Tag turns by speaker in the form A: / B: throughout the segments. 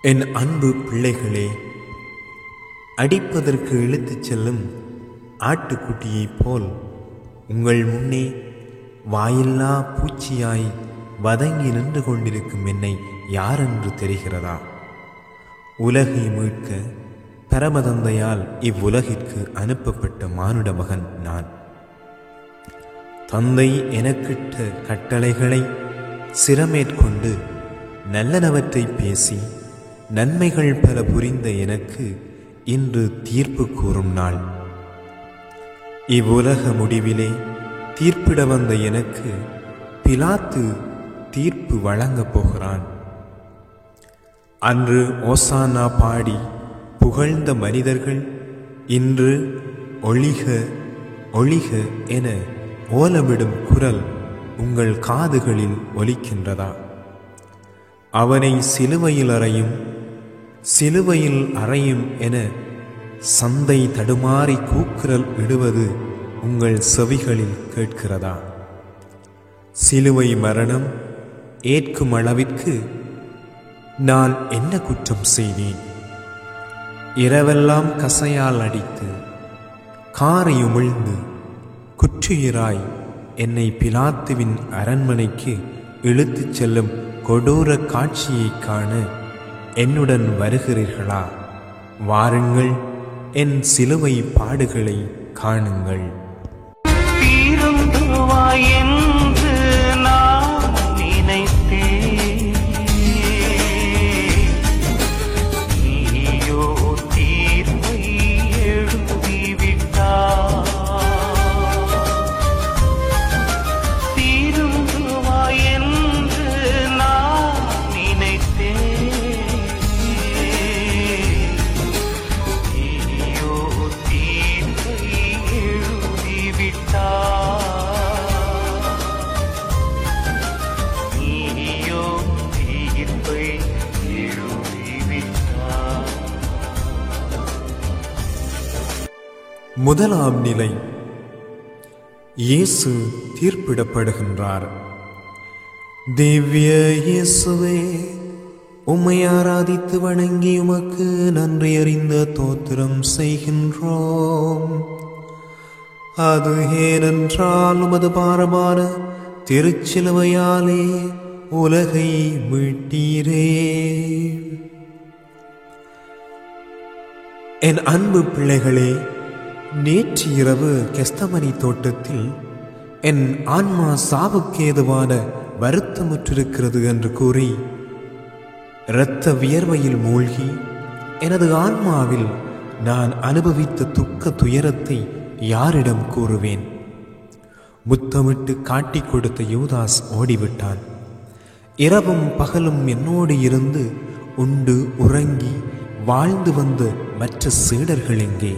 A: என் அன்பு பிள்ளைகளே, அடிப்பதற்கு இழுத்துச் செல்லும் ஆட்டுக்குட்டியைப் போல் உங்கள் முன்னே வாயில்லா பூச்சியாய் வதங்கி நின்று கொண்டிருக்கும் என்னை யாரென்று தெரிகிறதா? உலகை மீட்க பரமதந்தையால் இவ்வுலகிற்கு அனுப்பப்பட்ட மானுட மகன் நான். தந்தை எனக்கிட்ட கட்டளைகளை சிரமேற்கொண்டு நல்லனவற்றை பேசி நன்மைகள் பல புரிந்த எனக்கு இன்று தீர்ப்பு கூறும் நாள். இவ்வுலக முடிவிலே தீர்ப்பிட வந்த எனக்கு பிலாத்து தீர்ப்பு வழங்கப் போகிறான். அன்று ஓசானா பாடி புகழ்ந்த மனிதர்கள் இன்று ஒழிக ஒழிக என ஓலமிடும் குரல் உங்கள் காதுகளில் ஒலிக்கின்றதா? அவனை சிலுவையில் அறையும் என சந்தை தடுமாறி கூக்குரல் இடுவது உங்கள் செவிகளில் கேட்கிறதா? சிலுவை மரணம் ஏற்கும் அளவிற்கு நான் என்ன குற்றம் செய்தேன்? இரவெல்லாம் கசையால் அடித்து காரை உமிழ்ந்து குற்றுயிராய் என்னை பிலாத்துவின் அரண்மனைக்கு இழுத்துச் செல்லும் கொடூர காட்சியை காண என்னுடன் வருகிறீர்களா? வாருங்கள், என் சிலுவை பாடுகளை காணுங்கள்.
B: என்று நான் நினைத்தேன், நீயோ தீர்ப்பை எழுதிவிட்டாய்.
A: முதலாம் நிலை, இயேசு தீர்ப்பிடப்படுகின்றார். திவ்ய இயேசுவே, உம்மை ஆராதித்து வணங்கி உமக்கு நன்றி அறிந்த தோத்திரம் செய்கின்றோம். அது ஏனென்றால் உமது பாரமான திருச்சிலுவையாலே உலகை மீட்டீரே. என் அன்பு பிள்ளைகளே, நேற்று இரவு கெஸ்தமனி தோட்டத்தில் என் ஆன்மா சாவுக்கேதுவான வருத்தமுற்றிருக்கிறது என்று கூறி இரத்த வியர்வையில் மூழ்கி எனது ஆன்மாவில் நான் அனுபவித்த துக்க துயரத்தை யாரிடம் கூறுவேன்? முத்தமிட்டு காட்டிக் கொடுத்த யூதாஸ் ஓடிவிட்டான். இரவும் பகலும் என்னோடு இருந்து உண்டு உறங்கி வாழ்ந்து வந்த மற்ற சீடர்கள் எங்கே?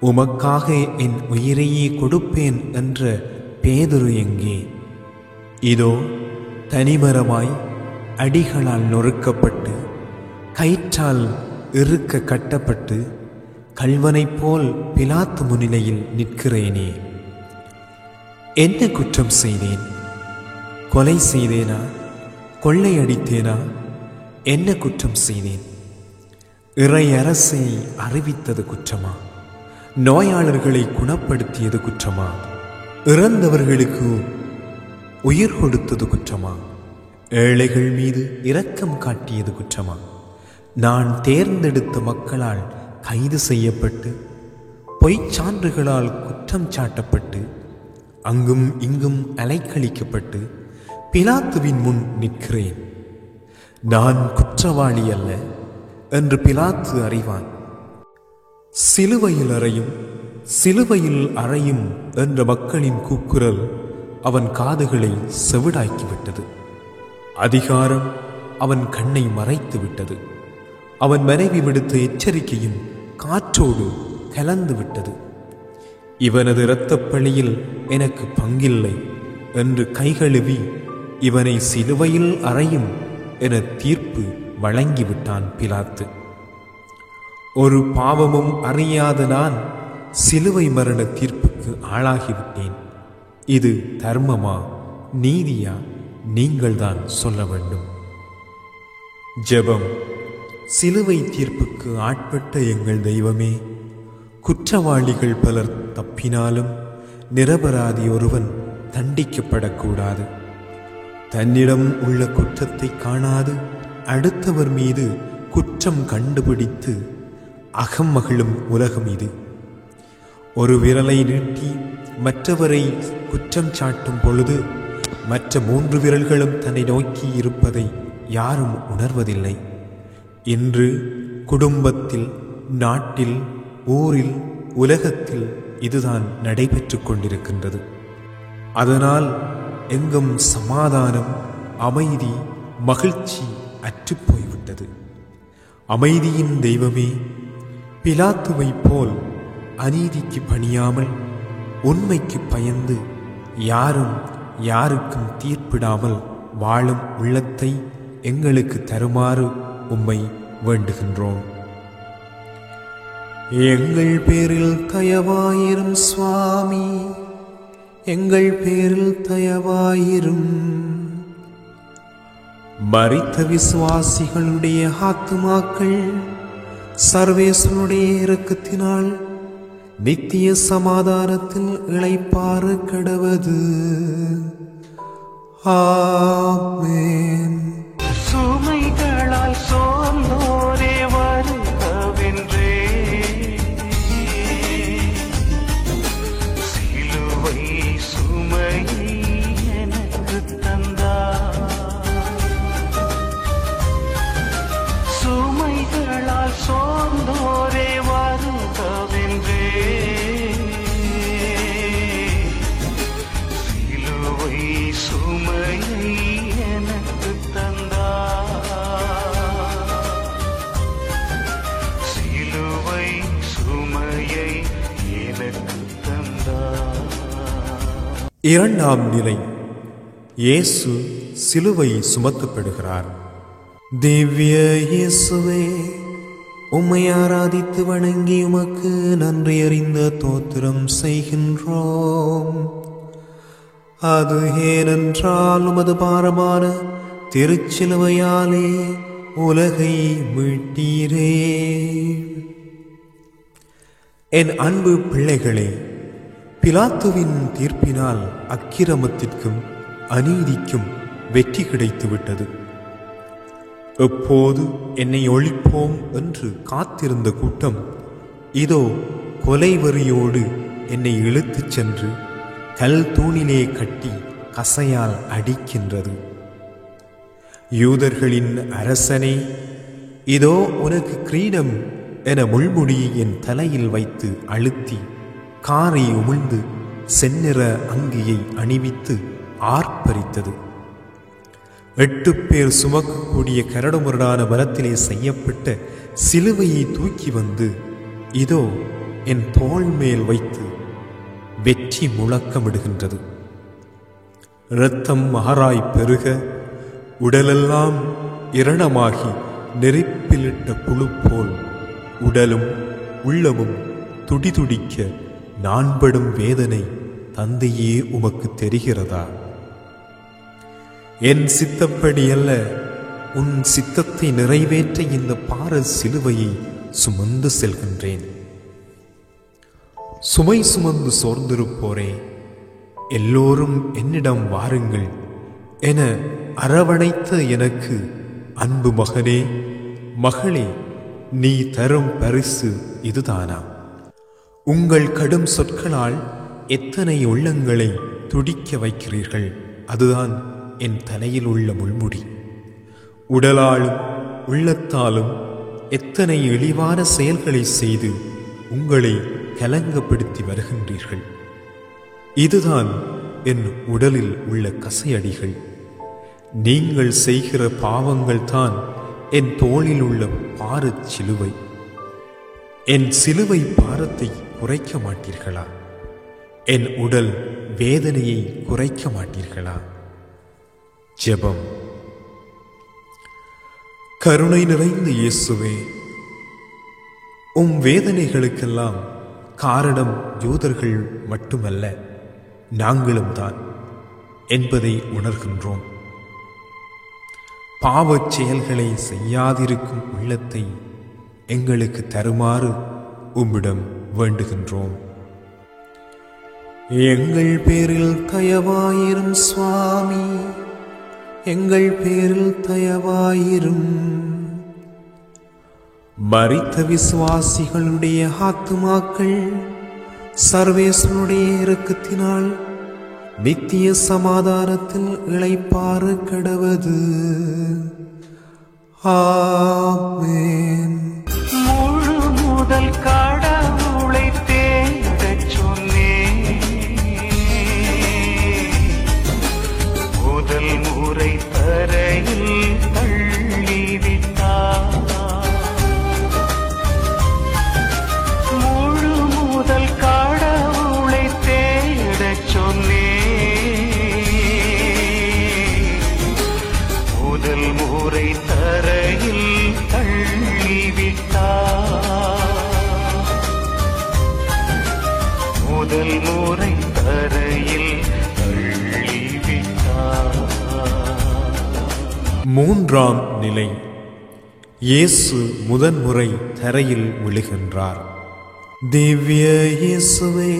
A: உமக்காக என் உயிரையே கொடுப்பேன் என்ற பேதுரு எங்கே? இதோ தனிமரமாய் அடிகளால் நொறுக்கப்பட்டு கயிற்றால் இறுக்க கட்டப்பட்டு கள்வனைப் போல் பிலாத்து முன்னிலையில் நிற்கிறேனே. என்ன குற்றம் செய்தேன்? கொலை செய்தேனா? கொள்ளையடித்தேனா? என்ன குற்றம் செய்தேன்? இறை அரசை அறிவித்தது குற்றமா? நோயாளர்களை குணப்படுத்தியது குற்றமா? இறந்தவர்களுக்கு உயிர் கொடுத்தது குற்றமா? ஏழைகள் மீது இரக்கம் காட்டியது குற்றமா? நான் தேர்ந்தெடுத்த மக்களால் கைது செய்யப்பட்டு பொய்ச் சான்றுகளால் குற்றம் சாட்டப்பட்டு அங்கும் இங்கும் அலைக்கழிக்கப்பட்டு பிலாத்துவின் முன் நிற்கிறேன். நான் குற்றவாளி அல்ல என்று பிலாத்து அறிவான். சிலுவையில் அறையும் என்ற மக்களின் கூக்குரல் அவன் காதுகளை செவிடாக்கிவிட்டது. அதிகாரம் அவன் கண்ணை மறைத்து விட்டது. அவன் மனைவி விடுத்த எச்சரிக்கையும் காற்றோடு கலந்து விட்டது. இவனது இரத்தப் பழியில் எனக்கு பங்கில்லை என்று கைகழுவி இவனை சிலுவையில் அறையும் என தீர்ப்பு வழங்கிவிட்டான் பிலாத்து. ஒரு பாவமும் அறியாத நான் சிலுவை மரண தீர்ப்புக்கு ஆளாகிவிட்டேன். இது தர்மமா, நீதியா? நீங்கள்தான் சொல்ல வேண்டும். ஜெபம். சிலுவை தீர்ப்புக்கு ஆட்பட்ட எங்கள் தெய்வமே, குற்றவாளிகள் பலர் தப்பினாலும் நிரபராதி ஒருவன் தண்டிக்கப்படக்கூடாது. தன்னிடம் உள்ள குற்றத்தை காணாது அடுத்தவர் மீது குற்றம் கண்டுபிடித்து அகம் மகிழும் உலகம் இது. ஒரு விரலை நீட்டி மற்றவரை குற்றம் சாட்டும் பொழுது மற்ற 3 விரல்களும் தன்னை நோக்கி இருப்பதை யாரும் உணர்வதில்லை. இன்று குடும்பத்தில், நாட்டில், ஊரில், உலகத்தில் இதுதான் நடைபெற்று கொண்டிருக்கின்றது. அதனால் எங்கும் சமாதானம், அமைதி, மகிழ்ச்சி அற்றுப்போய்விட்டது. அமைதியின் தெய்வமே, பிலாத்துவை போல் அநீதிக்கு பணியாமல் உண்மைக்கு பயந்து யாரும் யாருக்கும் தீர்ப்பிடாமல் வாழும் உள்ளத்தை எங்களுக்கு தருமாறு உம்மை வேண்டுகின்றோம். எங்கள் பேரில் தயவாயிரும் சுவாமி, எங்கள் பேரில் தயவாயிரும். மரித்த விசுவாசிகளுடைய ஆத்துமாக்கள் சர்வேஸ்வருடைய இரக்கத்தினால் நித்திய சமாதானத்தில் இளைப்பாற கடவது. ஆமென்.
B: சுமைகளால் சோர்ந்தோரே வருகவென்றே, சிலுவை சுமையை எனக்கு தந்தார். சுமைகளால் சோர்ந்தோரே வருகவென்றே, சிலுவை சுமையை எனக்கு தந்தார். சிலுவை சுமையை எனக்கு தந்தார்.
A: இரண்டாம் நிலை. இயேசு சிலுவை சுமத்தப்படுகிறார். திவ்ய இயேசுவே, உம்மை ஆராதித்து வணங்கி உமக்கு நன்றி அறிந்த தோத்திரம் செய்கின்றோம். அது ஏனென்றால் உமது பாரமான திருச்சிலுவையாலே உலகை மீட்டீரே. என் அன்பு பிள்ளைகளே, பிலாத்துவின் தீர்ப்பினால் அக்கிரமத்திற்கும் அநீதிக்கும் வெற்றி கிடைத்துவிட்டது. எப்போது என்னை ஒழிப்போம் என்று காத்திருந்த கூட்டம் இதோ கொலைவெறியோடு என்னை இழுத்துச் சென்று கல் தூணிலே கட்டி கசையால் அடிக்கின்றது. யூதர்களின் அரசனே, இதோ உனக்கு கிரீடம் என முள்முடியை என் தலையில் வைத்து அழுத்தி காரை உமிழ்ந்து செந்நிற அங்கியை அணிவித்து ஆர்ப்பரித்தது. 8 பேர் சுமக்கக்கூடிய கரடுமுரடான மரத்திலே செய்யப்பட்ட சிலுவையை தூக்கி வந்து இதோ என் தோள் மேல் வைத்து வெற்றி முழக்கமிடுகின்றது. இரத்தம் ஆறாய் பெருக உடலெல்லாம் இரணமாகி நெருப்பிலிட்ட புழு போல் உடலும் உள்ளமும் துடிதுடிக்க நான் படும் வேதனை தந்தையே உமக்கு தெரிகிறதா? என் சித்தப்படி அல்ல, உன் சித்தத்தை நிறைவேற்ற இந்த பார சிலுவையை சுமந்து செல்கின்றேன். சுமை சுமந்து சோர்ந்திருப்போரே, எல்லோரும் என்னிடம் வாருங்கள் என அரவணைத்த எனக்கு, அன்பு மகனே, மகளே, நீ தரும் பரிசு இதுதானா? உங்கள் கடும் சொற்களால் எத்தனை உள்ளங்களை துடிக்க வைக்கிறீர்கள். அதுதான் என் தலையில் உள்ள முள்முடி. உடலாலும் உள்ளத்தாலும் எத்தனை இழிவான செயல்களை செய்து உங்களை கலங்கப்படுத்தி வருகின்றீர்கள். இதுதான் என் உடலில் உள்ள கசையடிகள். நீங்கள் செய்கிற பாவங்கள் தான் என் தோளில் உள்ள பாரச் சிலுவை. என் சிலுவை பாரத்தை குறைக்க மாட்டீர்களா? என் உடல் வேதனையை குறைக்க மாட்டீர்களா? ஜெபம். கருணை நிறைந்த இயேசுவே, உம் வேதனைகளுக்கெல்லாம் காரணம் யூதர்கள் மட்டுமல்ல, நாங்களும் தான் என்பதை உணர்கின்றோம். பாவச் செயல்களை செய்யாதிருக்கும் உள்ளத்தை எங்களுக்கு தருமாறு உம்மிடம் வேண்டுகின்றோம். எங்கள் பேரில் தயவாயிரும் சுவாமி, எங்கள் பேரில் தயவாயிரும். மரித்த விசுவாசிகளுடைய ஆத்துமாக்கள் சர்வேஸ்வருடைய இரக்கத்தினால் நித்திய சமாதானத்தில் இளைப்பாற கடவது. ஆமென்.
B: முழு முதல் கடவுளை தேடச் சொன்னேன், முதல் முறை தரையில் தள்ளிவிட்டார். முழு முதல் கடவுளை தேடச் சொன்னேன், முதல் முறை தரையில் தள்ளிவிட்டார். முதல் முறை தரையில் தள்ளிவிட்டார்.
A: மூன்றாம் நிலை. இயேசு முதன்முறை தரையில் விழுகின்றார். திவ்ய இயேசுவே,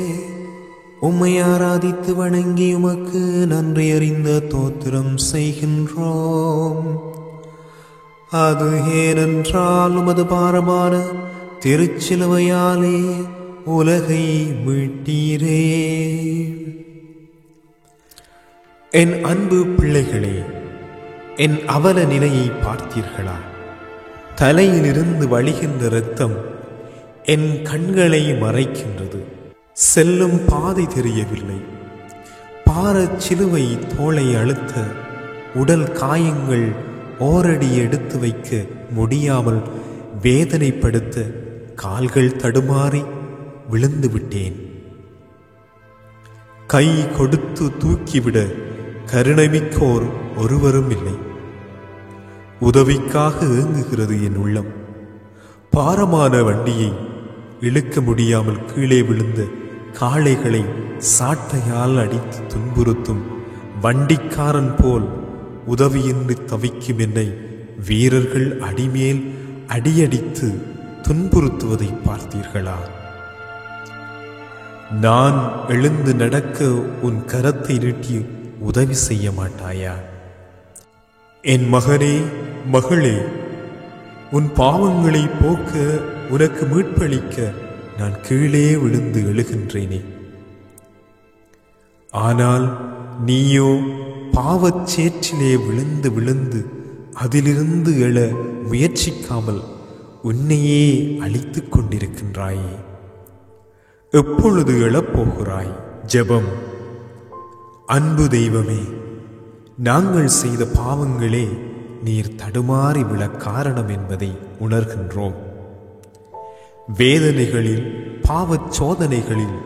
A: உம்மை ஆராதித்து வணங்கி உமக்கு நன்றி அறிந்த தோத்திரம் செய்கின்றோம். அது ஏனென்றால் உமது பாரமான திருச்சிலுவையாலே உலகை மீட்டீரே. என் அன்பு பிள்ளைகளே, என் அவல நிலையை பார்த்தீர்களா? தலையிலிருந்து வழிகின்ற இரத்தம் என் கண்களை மறைக்கின்றது. செல்லும் பாதை தெரியவில்லை. பாரச் சிலுவை தோளை அழுத்த உடல் காயங்கள் ஓரடி எடுத்து வைக்க முடியாமல் வேதனைப்படுத்த கால்கள் தடுமாறி விழுந்து விட்டேன். கை கொடுத்து தூக்கிவிட கருணைமிக்கோர் ஒருவரும் இல்லை. உதவிக்காக ஏங்குகிறது என் உள்ளம். பாரமான வண்டியை இழுக்க முடியாமல் கீழே விழுந்த காளைகளை சாட்டையால் அடித்து துன்புறுத்தும் வண்டிக்காரன் போல் உதவியின்றி தவிக்கும் என்னை வீரர்கள் அடிமேல் அடியடித்து துன்புறுத்துவதை பார்த்தீர்களா? நான் எழுந்து நடக்க உன் கரத்தை நீட்டி உதவி செய்ய மாட்டாயா? என் மகனே, மகளே, உன் பாவங்களை போக்க உனக்கு மீட்பளிக்க நான் கீழே விழுந்து எழுகின்றேனே. ஆனால் நீயோ பாவச் சேற்றிலே விழுந்து விழுந்து அதிலிருந்து எழ முயற்சிக்காமல் உன்னையே அழித்துக் கொண்டிருக்கின்றாயே. எப்பொழுது எழப்போகிறாய்? ஜெபம். அன்பு தெய்வமே, நாங்கள் செய்த பாவங்களே நீர் தடுமாறி விழ காரணம் என்பதை உணர்கின்றோம். வேதனைகளில், பாவச் சோதனைகளில்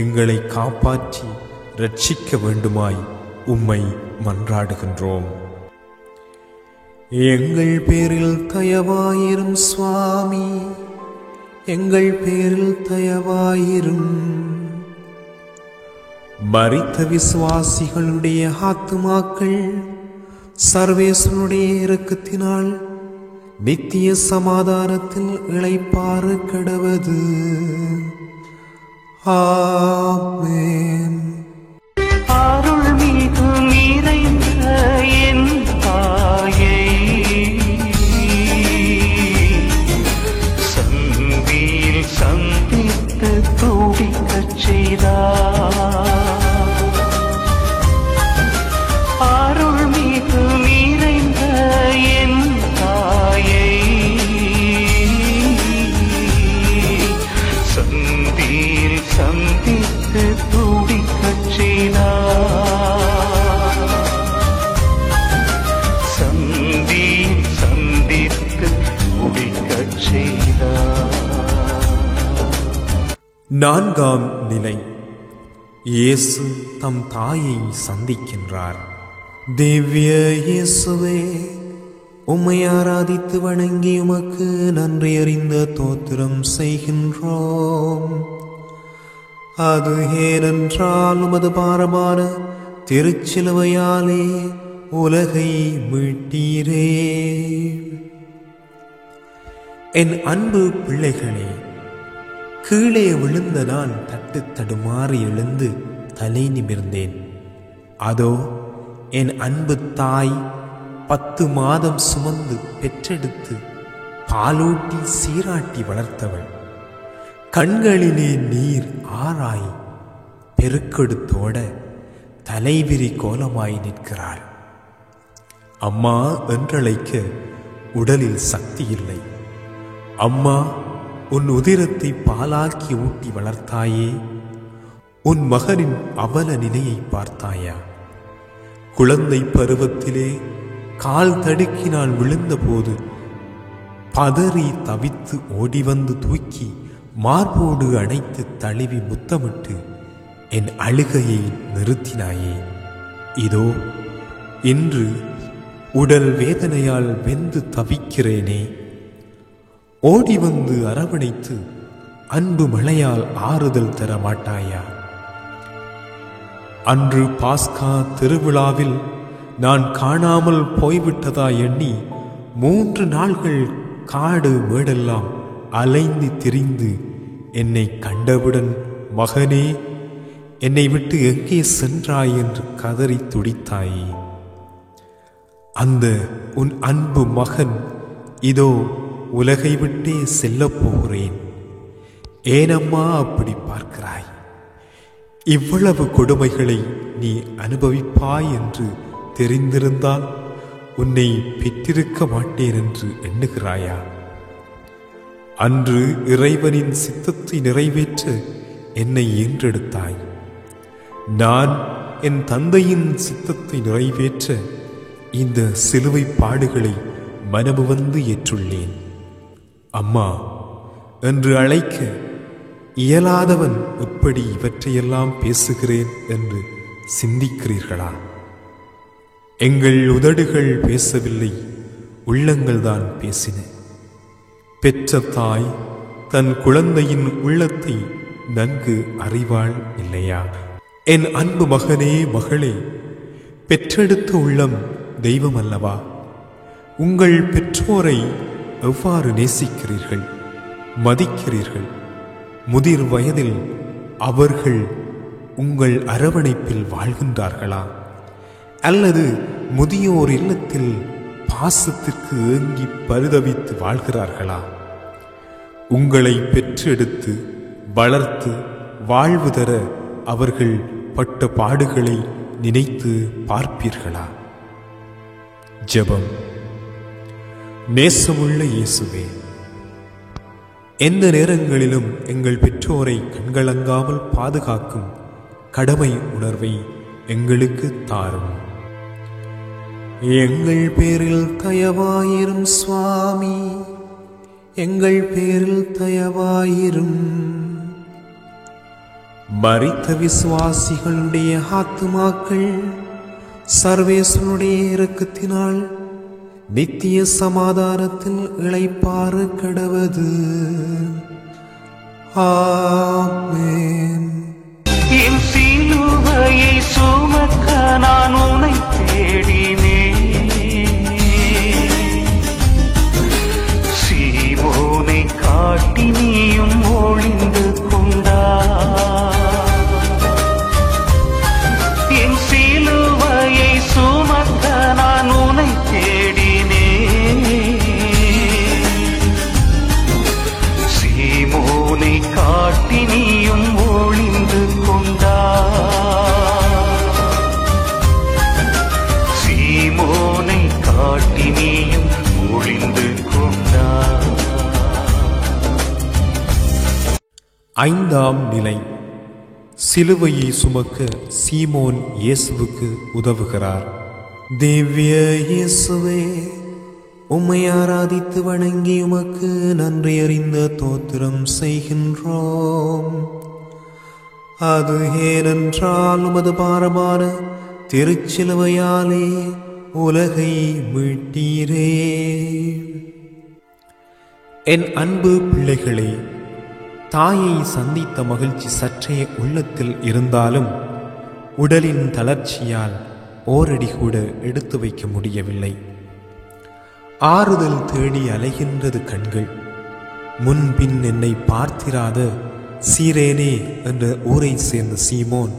A: எங்களை காப்பாற்றி ரட்சிக்க வேண்டுமாய் உம்மை மன்றாடுகின்றோம். எங்கள் பேரில் தயவாயிரும் சுவாமி, எங்கள் பேரில் தயவாயிரும். மரித்த விசுவாசிகளுடைய ஆத்துமாக்கள் சர்வேஸ்வருடைய இரக்கத்தினால் நித்திய சமாதானத்தில் இளைப்பாற கடவது. ஆமென்.
B: அருள்மிகு நிறைந்த என் தாயை, சந்தியில் சந்தித்து துடிக்கச் செய்தார். அருள்மிகு நிறைந்த என் தாயை, சந்தியில் சந்தித்து துடிக்கச் செய்தார். சந்தியில் சந்தித்து துடிக்கச் செய்தார்.
A: நான்காம் நிலை. இயேசு தம் தாயை சந்திக்கின்றார். திவ்ய இயேசுவே, உம்மை ஆராதித்து வணங்கி உமக்கு நன்றி அறிந்த தோத்திரம் செய்கின்றோம். அது ஏனென்றால் உமது பாரமான திருச்சிலுவையாலே உலகை மீட்டீரே. என் அன்பு பிள்ளைகளே, கீழே விழுந்த நான் தட்டு தடுமாறி எழுந்து தலை நிமிர்ந்தேன். அதோ என் அன்பு தாய் 10 மாதம் சுமந்து பெற்றெடுத்து பாலூட்டி சீராட்டி வளர்த்தவள் கண்களிலே நீர் ஆராய் பெருக்கெடுத்தோட தலைவிரி கோலமாய் நிற்கிறாள். அம்மா என்றழைக்க உடலில் சக்தி இல்லை. அம்மா, உன் உதிரத்தை பாலாக்கி ஊட்டி வளர்த்தாயே, உன் மகனின் அவல நிலையை பார்த்தாயா? குழந்தை பருவத்திலே கால் தடுக்கி நான் விழுந்தபோது பதறி தவித்து ஓடி வந்து தூக்கி மார்போடு அணைத்து தழுவி முத்தமிட்டு என் அழுகையை நிறுத்தினாயே. இதோ இன்று உடல் வேதனையால் வெந்து தவிக்கிறேனே. ஓடி வந்து அரவணைத்து அன்பு மழையால் ஆறுதல் தர மாட்டாயா? அன்று பாஸ்கா திருவிழாவில் நான் காணாமல் போய்விட்டதா எண்ணி 3 நாள்கள் காடு மேடெல்லாம் அலைந்து திரிந்து என்னை கண்டவுடன், மகனே, என்னை விட்டு எங்கே சென்றாய் என்று கதறி துடித்தாயே. அந்த உன் அன்பு மகன் இதோ உலகை விட்டே செல்லப் போகிறேன். ஏனம்மா அப்படி பார்க்கிறாய்? இவ்வளவு கொடுமைகளை நீ அனுபவிப்பாய் என்று தெரிந்திருந்தால் உன்னை பெற்றிருக்க மாட்டேன் என்று எண்ணுகிறாயா? அன்று இறைவனின் சித்தத்தை நிறைவேற்ற என்னை ஈன்றெடுத்தாய். நான் என் தந்தையின் சித்தத்தை நிறைவேற்ற இந்த சிலுவை பாடுகளை மனமு வந்து ஏற்றுள்ளேன். அம்மா என்று அழைக்க இயலாதவன் எப்படி இவற்றையெல்லாம் பேசுகிறேன் என்று சிந்திக்கிறீர்களா? எங்கள் உதடுகள் பேசவில்லை, உள்ளங்கள் தான் பேசின. பெற்ற தாய் தன் குழந்தையின் உள்ளத்தை நன்கு அறிவாள் இல்லையா? என் அன்பு மகனே, மகளே, பெற்றெடுத்த உள்ளம் தெய்வம் அல்லவா? உங்கள் பெற்றோரை எவ்வாறு நேசிக்கிறீர்கள், மதிக்கிறீர்கள்? முதிர் வயதில் அவர்கள் உங்கள் அரவணைப்பில் வாழ்கின்றார்களா? அல்லது முதியோர் இல்லத்தில் பாசத்திற்கு ஏங்கி பரிதவித்து வாழ்கிறார்களா? உங்களை பெற்றெடுத்து வளர்த்து வாழ்வு தர அவர்கள் பட்ட பாடுகளை நினைத்து பார்ப்பீர்களா? ஜெபம். நேசமுள்ள இயேசுவே, எந்த நேரங்களிலும் எங்கள் பெற்றோரை கண்கலங்காமல் பாதுகாக்கும் கடமை உணர்வை எங்களுக்கு தாரும். எங்கள் பேரில் தயவாயிரும் சுவாமி, எங்கள் பேரில் தயவாயிரும். மரித்த விசுவாசிகளுடைய ஆத்துமாக்கள் சர்வேஸ்வருடைய இரக்கத்தினால் நித்திய சமாதானத்தில் இளைப்பாற கடவது. ஆமென்.
B: என் சிலுவையை சுமக்க நான் உன்னை தேடினேன். சீமோனை காட்டி நீயும் ஒளிந்து கொண்டா. என் சிலுவையை சுமக்க நான் உன்னை தேடினேன். சீமோனை காட்டி நீயும் ஒளிந்து கொண்டா. சீமோனை காட்டி நீயும் ஒளிந்து கொண்டா.
A: 5ஆம் நிலை. சிலுவையை சுமக்க சீமோன் இயேசுவுக்கு உதவுகிறார். திவ்ய இயேசுவே, உம்மை ஆராதித்து வணங்கி உமக்கு நன்றி அறிந்த தோத்திரம் செய்கின்றோம். அது ஏனென்றால் உமது பாரமான திருச்சிலுவையாலே உலகை மீட்டீரே. என் அன்பு பிள்ளைகளே, தாயை சந்தித்த மகிழ்ச்சி சற்றே உள்ளத்தில் இருந்தாலும் உடலின் தளர்ச்சியால் ஓரடி கூட எடுத்து வைக்க முடியவில்லை. ஆறுதல் தேடி அலைகின்றது கண்கள். முன்பின் என்னை பார்த்திராத சீரேனே என்ற ஊரை சேர்ந்த சீமோன்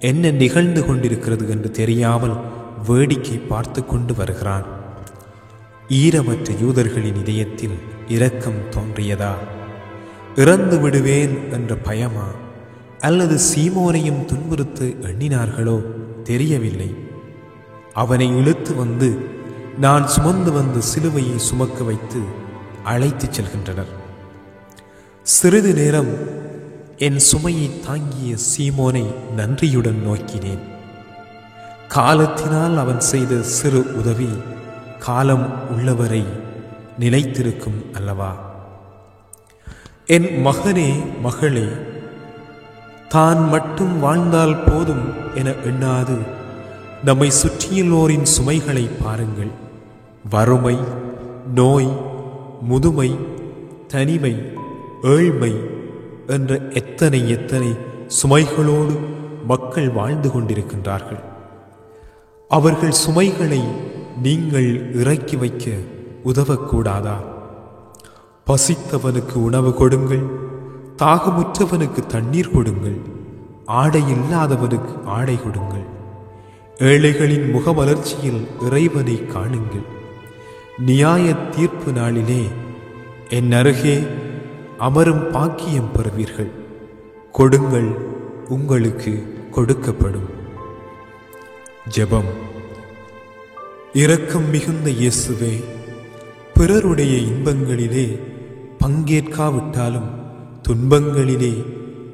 A: என்ன நிகழ்ந்து கொண்டிருக்கிறது என்று தெரியாமல் வேடிக்கை பார்த்து கொண்டு வருகிறான். ஈரமற்ற யூதர்களின் இதயத்தில் இரக்கம் தோன்றியதா? இறந்து விடுவேன் என்ற பயமா, அல்லது சீமோனையும் துன்புறுத்த எண்ணினார்களோ தெரியவில்லை. அவனை இழுத்து வந்து நான் சுமந்து வந்த சிலுவையை சுமக்க வைத்து அழைத்துச் செல்கின்றனர். சிறிது நேரம் என் சுமையை தாங்கிய சீமோனை நன்றியுடன் நோக்கினேன். காலத்தினால் அவன் செய்த சிறு உதவி காலம் உள்ளவரை நிலைத்திருக்கும் அல்லவா? என் மகனே, மகளே, தான் மட்டும் வாழ்ந்தால் போதும் என எண்ணாது நம்மை சுற்றியுள்ளோரின் சுமைகளை பாருங்கள். வறுமை, நோய், முதுமை, தனிமை, ஏழ்மை என்ற எத்தனை எத்தனை சுமைகளோடு மக்கள் வாழ்ந்து கொண்டிருக்கின்றார்கள். அவர்கள் சுமைகளை நீங்கள் இறக்கி வைக்க உதவக்கூடாதா? பசித்தவனுக்கு உணவு கொடுங்கள், தாகமுற்றவனுக்கு தண்ணீர் கொடுங்கள், ஆடை இல்லாதவனுக்கு ஆடை கொடுங்கள். ஏழைகளின் முகமலர்ச்சியில் இறைவனை காணுங்கள். நியாய தீர்ப்பு நாளிலே என் அருகே அமரும் பாக்கியம் பெறுவீர்கள். கொடுங்கள், உங்களுக்கு கொடுக்கப்படும். ஜெபம். இரக்கம் மிகுந்த இயேசுவே, பிறருடைய இன்பங்களிலே பங்கேற்காவிட்டாலும் துன்பங்களிலே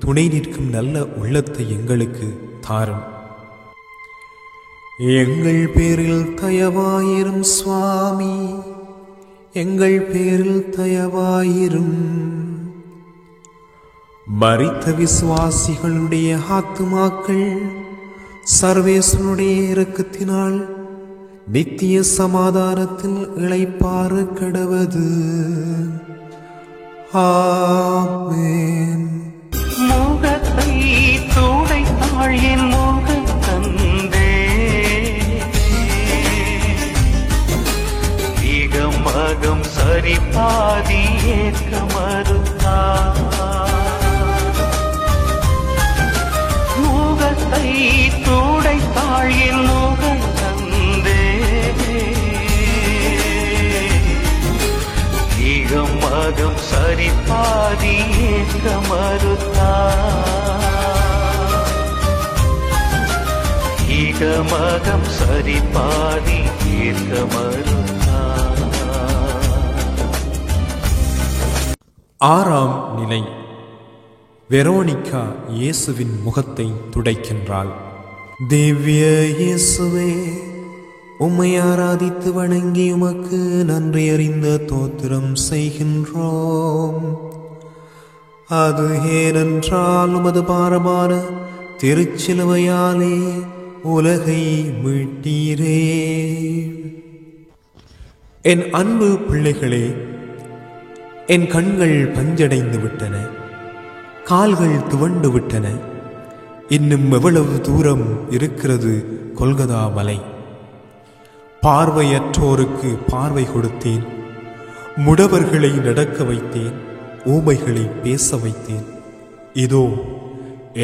A: துணை நிற்கும் நல்ல உள்ளத்தை எங்களுக்கு தாரும். எங்கள் பேரில் தயவாயிரும் சுவாமி, எங்கள் பேரில் தயவாயிரும். மரித்த விசுவாசிகளுடைய ஆத்துமாக்கள் சர்வேசனுடைய இரக்கத்தினால் நித்திய சமாதானத்தில் இளைப்பாற கடவது. ஆமென்.
B: முகத்தை துடைத்தாள் என் முகம் தந்தே, மகம் சரி பாதி ஏற்க மறுத்தா. முகத்தை துடைத்தாள் என் முகம் தந்தே, மகம் சரி பாதி ஏற்க மறுத்தா. மகம் சரி பாதி ஏற்க மறுத்தா.
A: ஆறாம் நிலை. வெரோனிகா இயேசுவின் முகத்தை துடைக்கின்றாள். திவ்ய இயேசுவே, உம்மை ஆராதித்து வணங்கி உமக்கு நன்றி அறிந்த தோத்திரம் செய்கின்றோம். அது ஏனென்றால் உமது பாரமான திருச்சிலுவையாலே உலகை மீட்டீரே. என் அன்பு பிள்ளைகளே, என் கண்கள் பஞ்சடைந்து விட்டன, கால்கள் துவண்டு விட்டன. இன்னும் எவ்வளவு தூரம் இருக்கிறது கொல்கதா மலை? பார்வையற்றோருக்கு பார்வை கொடுத்தேன், முடவர்களை நடக்க வைத்தேன், ஊமைகளை பேச வைத்தேன். இதோ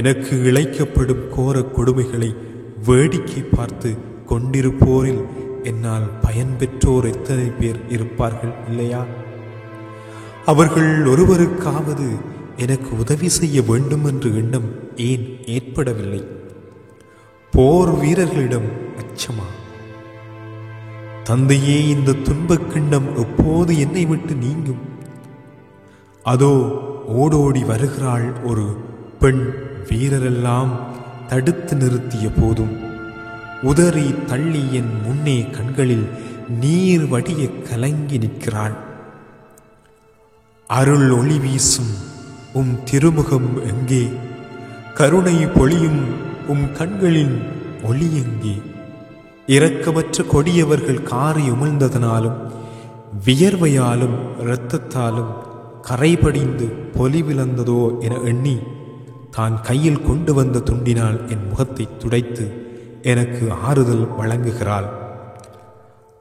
A: எனக்கு இழைக்கப்படும் கோர கொடுமைகளை வேடிக்கை பார்த்து கொண்டிருப்போரில் என்னால் பயன் பெற்றோர் எத்தனை பேர் இருப்பார்கள் இல்லையா? அவர்கள் ஒருவருக்காவது எனக்கு உதவி செய்ய வேண்டும் என்ற எண்ணம் ஏன் ஏற்படவில்லை? போர் வீரர்களிடம் அச்சமா? தந்தையே, இந்த துன்பக் கிண்ணம் எப்போது என்னை விட்டு நீங்கும்? அதோ ஓடோடி வருகிறாள் ஒரு பெண். வீரரெல்லாம் தடுத்து நிறுத்திய போதும் உதறி தள்ளி என் முன்னே கண்களில் நீர் வடிய கலங்கி நிற்கிறாள். அருள் ஒளி வீசும் உம் திருமுகம் எங்கே? கருணை பொழியும் உம் கண்களின் ஒளி எங்கே? இரக்கமற்ற கொடியவர்கள் காரி உமிழ்ந்ததனாலும் வியர்வையாலும் இரத்தத்தாலும் கரைபடிந்து பொலிவிழந்ததோ என எண்ணி தான் கையில் கொண்டு வந்த துண்டினால் என் முகத்தை துடைத்து எனக்கு ஆறுதல் வழங்குகிறாள்.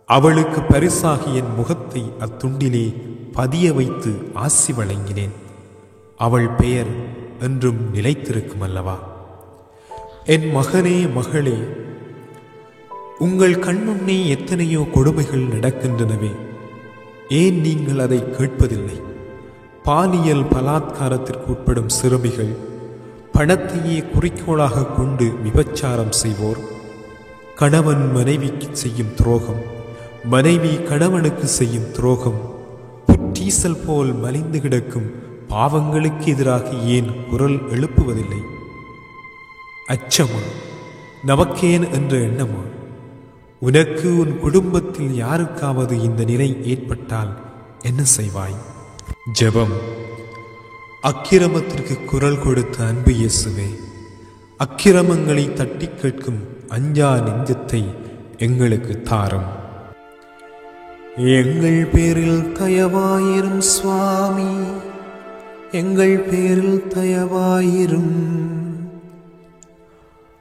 A: அவளுக்கு பரிசாகி என் முகத்தை அத்துண்டிலே பதிய வைத்து ஆசி வழங்கினேன். அவள் பெயர் என்றும் நிலைத்திருக்கும் அல்லவா? என் மகனே, மகளே, உங்கள் கண்முன்னே எத்தனையோ கொடுமைகள் நடக்கின்றனவே, ஏன் நீங்கள் அதை கேட்பதில்லை? பாலியல் பலாத்காரத்திற்கு உட்படும் சிறுமிகள், பணத்தையே குறிக்கோளாக கொண்டு விபச்சாரம் செய்வோர், கணவன் மனைவிக்கு செய்யும் துரோகம், மனைவி கணவனுக்கு செய்யும் துரோகம், புற்றீசல் போல் மலிந்து கிடக்கும் பாவங்களுக்கு எதிராக ஏன் குரல் எழுப்புவதில்லை? அச்சமா, நமக்கேன் என்ற எண்ணமா? உனக்கு உன் குடும்பத்தில் யாருக்காவது இந்த நிலை ஏற்பட்டால் என்ன செய்வாய்? ஜெபம். அக்கிரமத்திற்கு குரல் கொடுத்த அன்பு இயேசுவே, அக்கிரமங்களை தட்டி கேட்கும் அஞ்சா நெஞ்சத்தை எங்களுக்கு தாரும். எங்கள் பேரில் தயவாயிரும் சுவாமி, எங்கள் பேரில் தயவாயிரும்.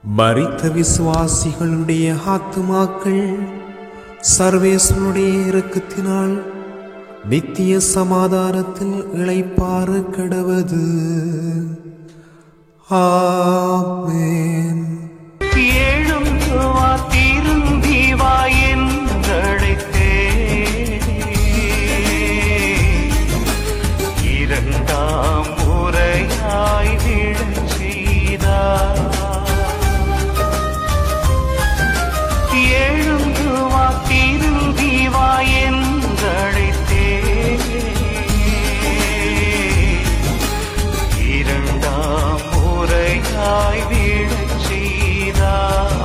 A: மரித்த விசுவாசிகளுடைய ஆத்துமாக்கள் சர்வேஸ்வருடைய இரக்கத்தினால் நித்திய சமாதானத்தில் இளைப்பாற கடவது. ஆமென்.
B: ஏழும் திரும்பி வா என்றழைத்தே, இரண்டாம் முறையாய் விழச் செய்தார். ஏழும் திரும்பி வா என்றழைத்தே, இரண்டாம் முறையாய் விழச் செய்தார்.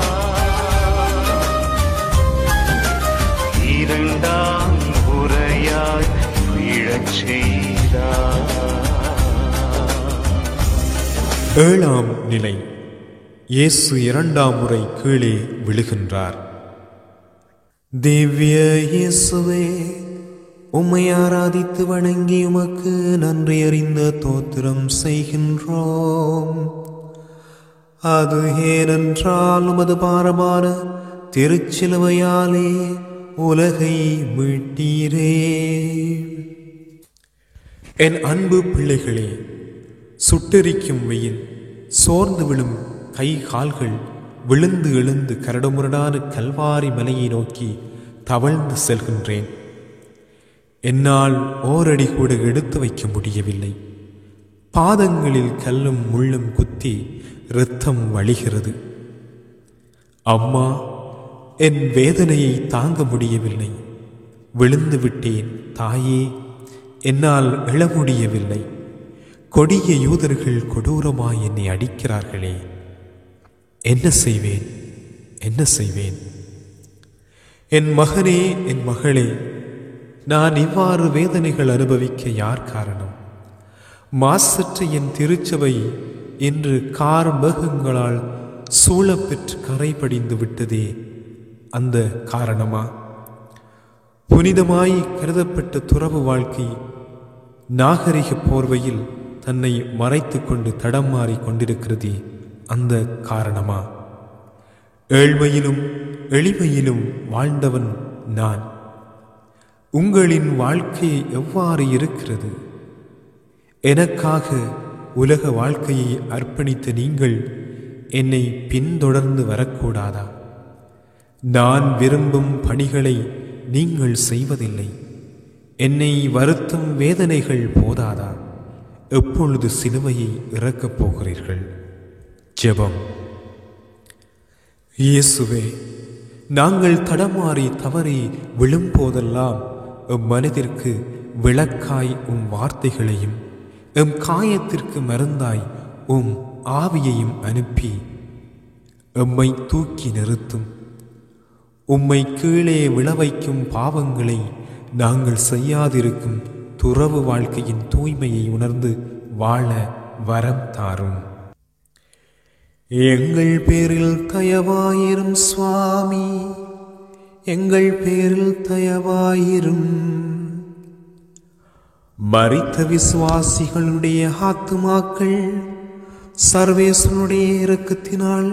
B: இரண்டாம் முறையாய் விழச் செய்தார்.
A: ஏழாம் நிலை. இயேசு இரண்டாம் முறை கீழே விழுகின்றார்.
C: திவ்ய இயேசுவே, உம்மை ஆராதித்து வணங்கி உமக்கு நன்றி அறிந்த தோத்திரம் செய்கின்றோம். அது ஏனென்றால் உமது பாரமான திருச்சிலுவையாலே உலகை மீட்டீரே.
A: என் அன்பு பிள்ளைகளே, சுட்டெரிக்கும் வெயில், சோர்ந்து விழும் கை கால்கள் விழுந்து எழுந்து கரடுமுரடான கல்வாரி மலையை நோக்கி தவழ்ந்து செல்கின்றேன். என்னால் ஓரடி கூட எடுத்து வைக்க முடியவில்லை. பாதங்களில் கல்லும் முள்ளும் குத்தி இரத்தம் வழிகிறது. அம்மா, என் வேதனையை தாங்க முடியவில்லை. விழுந்து விட்டேன் தாயே, என்னால் எழ முடியவில்லை. கொடிய யூதர்கள் கொடூரமாய் என்னை அடிக்கிறார்களே, என்ன செய்வேன், என்ன செய்வேன்? என் மகனே, என் மகளே, நான் இவ்வாறு வேதனைகள் அனுபவிக்க யார் காரணம்? மாசற்ற என் திருச்சபை இன்று கார் மேகங்களால் சூழப்பெற்று கரை படிந்து விட்டதே, அந்த காரணமா? புனிதமாய் கருதப்பட்ட துறவு வாழ்க்கை நாகரிக போர்வையில் தன்னை மறைத்து கொண்டு தடம் மாறி கொண்டிருக்கிறதே, அந்த காரணமா? ஏழ்மையிலும் எளிமையிலும் வாழ்ந்தவன் நான். உங்களின் வாழ்க்கை எவ்வாறு இருக்கிறது? எனக்காக உலக வாழ்க்கையை அர்ப்பணித்த நீங்கள் என்னை பின்தொடர்ந்து வரக்கூடாதா? நான் விரும்பும் பணிகளை நீங்கள் செய்வதில்லை. என்னை வருத்தும் வேதனைகள் போதாதா? எப்பொழுது சிலுவையை இறக்கப் போகிறீர்கள்? ஜெபம். இயேசுவே, நாங்கள் தடமாறி தவறி விழும்போதெல்லாம் எம் மனதிற்கு விளக்காய் உம் வார்த்தைகளையும் எம் காயத்திற்கு மருந்தாய் உம் ஆவியையும் அனுப்பி எம்மை தூக்கி நிறுத்தும். உம்மை கீழே விழவைக்கும் பாவங்களை நாங்கள் செய்யாதிருக்கும் துறவு வாழ்க்கையின் தூய்மையை உணர்ந்து வாழ வரம் தாரும்.
C: எங்கள் பேரில் தயவாயிரும் சுவாமி, எங்கள் பேரில் தயவாயிரும். மரித்த விசுவாசிகளுடைய ஆத்துமாக்கள் சர்வேஸ்வருடைய இரக்கத்தினால்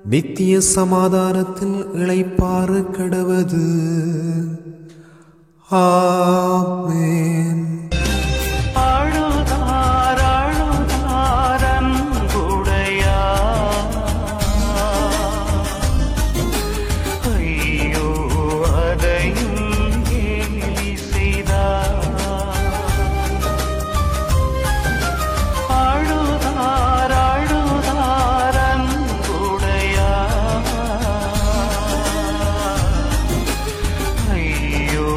C: நித்திய சமாதானத்தில் இளைப்பாற கடவது. ஆமென்.
B: அழுதார் அழுதார் அன்புடையார், ஐயோ அதையும் கேலி செய்தார். அழுதார் அழுதார் அன்புடையார், ஐயோ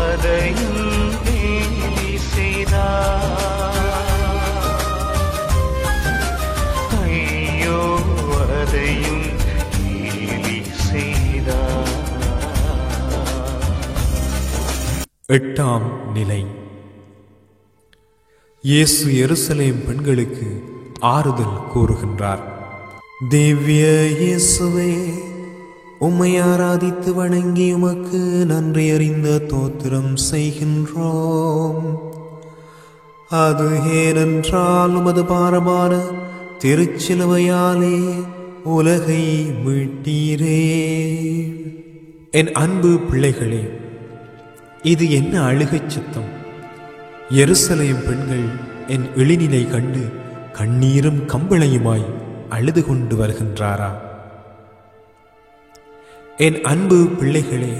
B: அதையும் கேலி செய்தார். ஐயோ அதையும் கேலி செய்தார்.
A: எட்டாம் நிலை. இயேசு எருசலேம் பெண்களுக்கு ஆறுதல் கூறுகின்றார்.
C: திவ்ய இயேசுவே, உம்மை ஆராதித்து வணங்கி உமக்கு நன்றி அறிந்த தோத்திரம் செய்கின்றோம். அது ஏனென்றால் உமது பாரமான திருச்சிலுவையாலே உலகை மீட்டீரே.
A: என் அன்பு பிள்ளைகளே, இது என்ன அழுகைச் சத்தம்! எருசலேம் பெண்கள் என் இழிநிலை கண்டு கண்ணீரும் கம்பளையுமாய் அழுது கொண்டு வருகின்றாரா? என் அன்பு பிள்ளைகளே,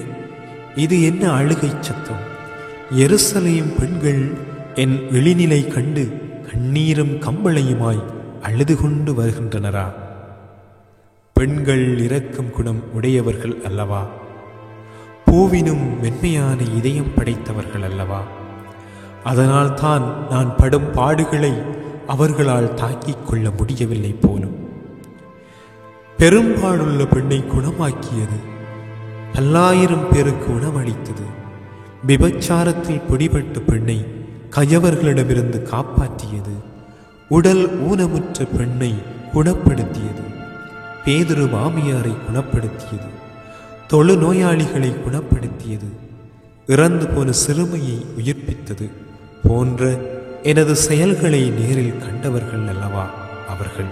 A: இது என்ன அழுகைச் சத்தம்! எருசலேம் பெண்கள் என் இழிநிலை கண்டு கண்ணீரும் கம்பளையுமாய் அழுது கொண்டு வருகின்றனரா? பெண்கள் இரக்கம் குணம் உடையவர்கள் அல்லவா? பூவினும் மென்மையான இதயம் படைத்தவர்கள் அல்லவா? அதனால் தான் நான் படும் பாடுகளை அவர்களால் தாங்கிக் கொள்ள முடியவில்லை போலும். பெரும்பாலுள்ள பெண்ணை குணமாக்கியது, பல்லாயிரம் பேருக்கு உணவளித்தது, விபச்சாரத்தில் பிடிபட்ட பெண்ணை கயவர்களிடமிருந்து காப்பாற்றியது, உடல் ஊனமுற்ற பெண்ணை குணப்படுத்தியது, பேதுரு மாமியாரை குணப்படுத்தியது, தொழு நோயாளிகளை குணப்படுத்தியது, இறந்து போன சிறுமையை உயிர்ப்பித்தது போன்ற எனது செயல்களை நேரில் கண்டவர்கள் அல்லவா அவர்கள்.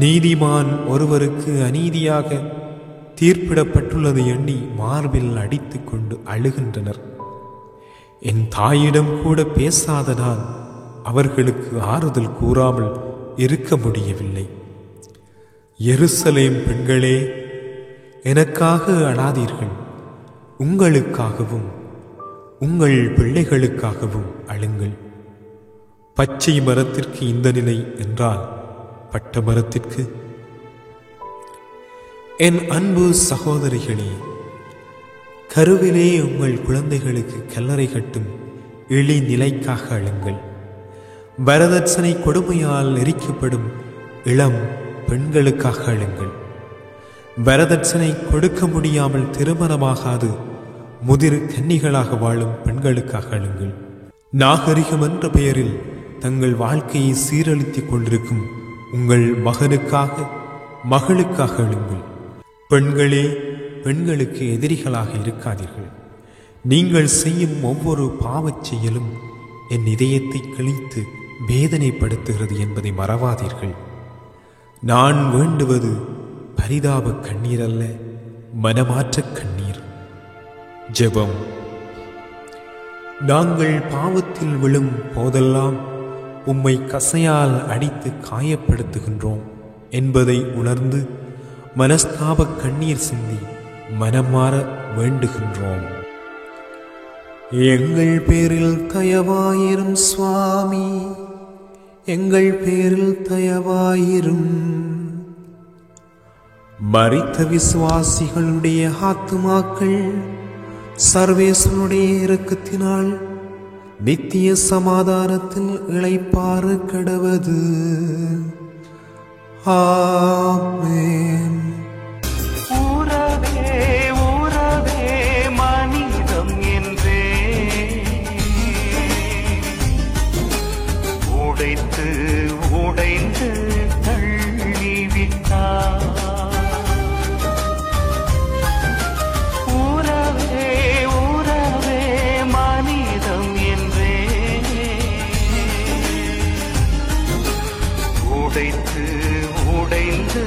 A: நீதிமான் ஒருவருக்கு அநீதியாக தீர்ப்பிடப்பட்டுள்ளது எண்ணி மார்பில் அடித்து கொண்டு அழுகின்றனர். என் தாயிடம் கூட பேசாத நான் அவர்களுக்கு ஆறுதல் கூறாமல் இருக்க முடியவில்லை. எருசலேம் பெண்களே, எனக்காக அழாதீர்கள், உங்களுக்காகவும் உங்கள் பிள்ளைகளுக்காகவும் அழுங்கள். பச்சை மரத்திற்கு இந்த நிலை என்றால் பட்ட மரத்திற்கு? என் அன்பு சகோதரிகளே, கருவிலே உங்கள் குழந்தைகளுக்கு கல்லறை கட்டும் இழி நிலைக்காக அழுங்கள். வரதட்சணை கொடுமையால் நெரிக்கப்படும் இளம் பெண்களுக்காக அழுங்கள். வரதட்சணை கொடுக்க முடியாமல் திருமணமாகாது முதிர் கன்னிகளாக வாழும் பெண்களுக்காக அழுங்கள். நாகரிகம் என்ற பெயரில் தங்கள் வாழ்க்கையை சீரழித்துக் கொண்டிருக்கும் உங்கள் மகனுக்காக மகளுக்காக அழுங்கள். பெண்களே, பெண்களுக்கு எதிரிகளாக இருக்காதீர்கள். நீங்கள் செய்யும் ஒவ்வொரு பாவச் செயலும் என் இதயத்தை கிழித்து வேதனைப்படுத்துகிறது என்பதை மறவாதீர்கள். நான் வேண்டுவது பரிதாப கண்ணீர் அல்ல, மனமாற்ற கண்ணீர். ஜெபம். நாங்கள் பாவத்தில் விழும் போதெல்லாம் உம்மை கசையால் அடித்து காயப்படுத்துகின்றோம் என்பதை உணர்ந்து மனஸ்தாப கண்ணீர் சிந்தி மனம் மாற வேண்டுகின்றோம்.
C: எங்கள் பேரில் தயவாயிரும் சுவாமி, எங்கள் பேரில் தயவாயிரும். மரித்த விசுவாசிகளுடைய ஆத்துமாக்கள் சர்வேசனுடைய இரக்கத்தினால் நித்திய சமாதானத்தில் இளைப்பாற கடவது. ஆமென்.
B: உறவே உறவே மனிதம் என்றே உடைத்து உடைந்து தள்ளிவிட்டார். உறவே உறவே மனிதம் என்றே உடைத்து உடைந்து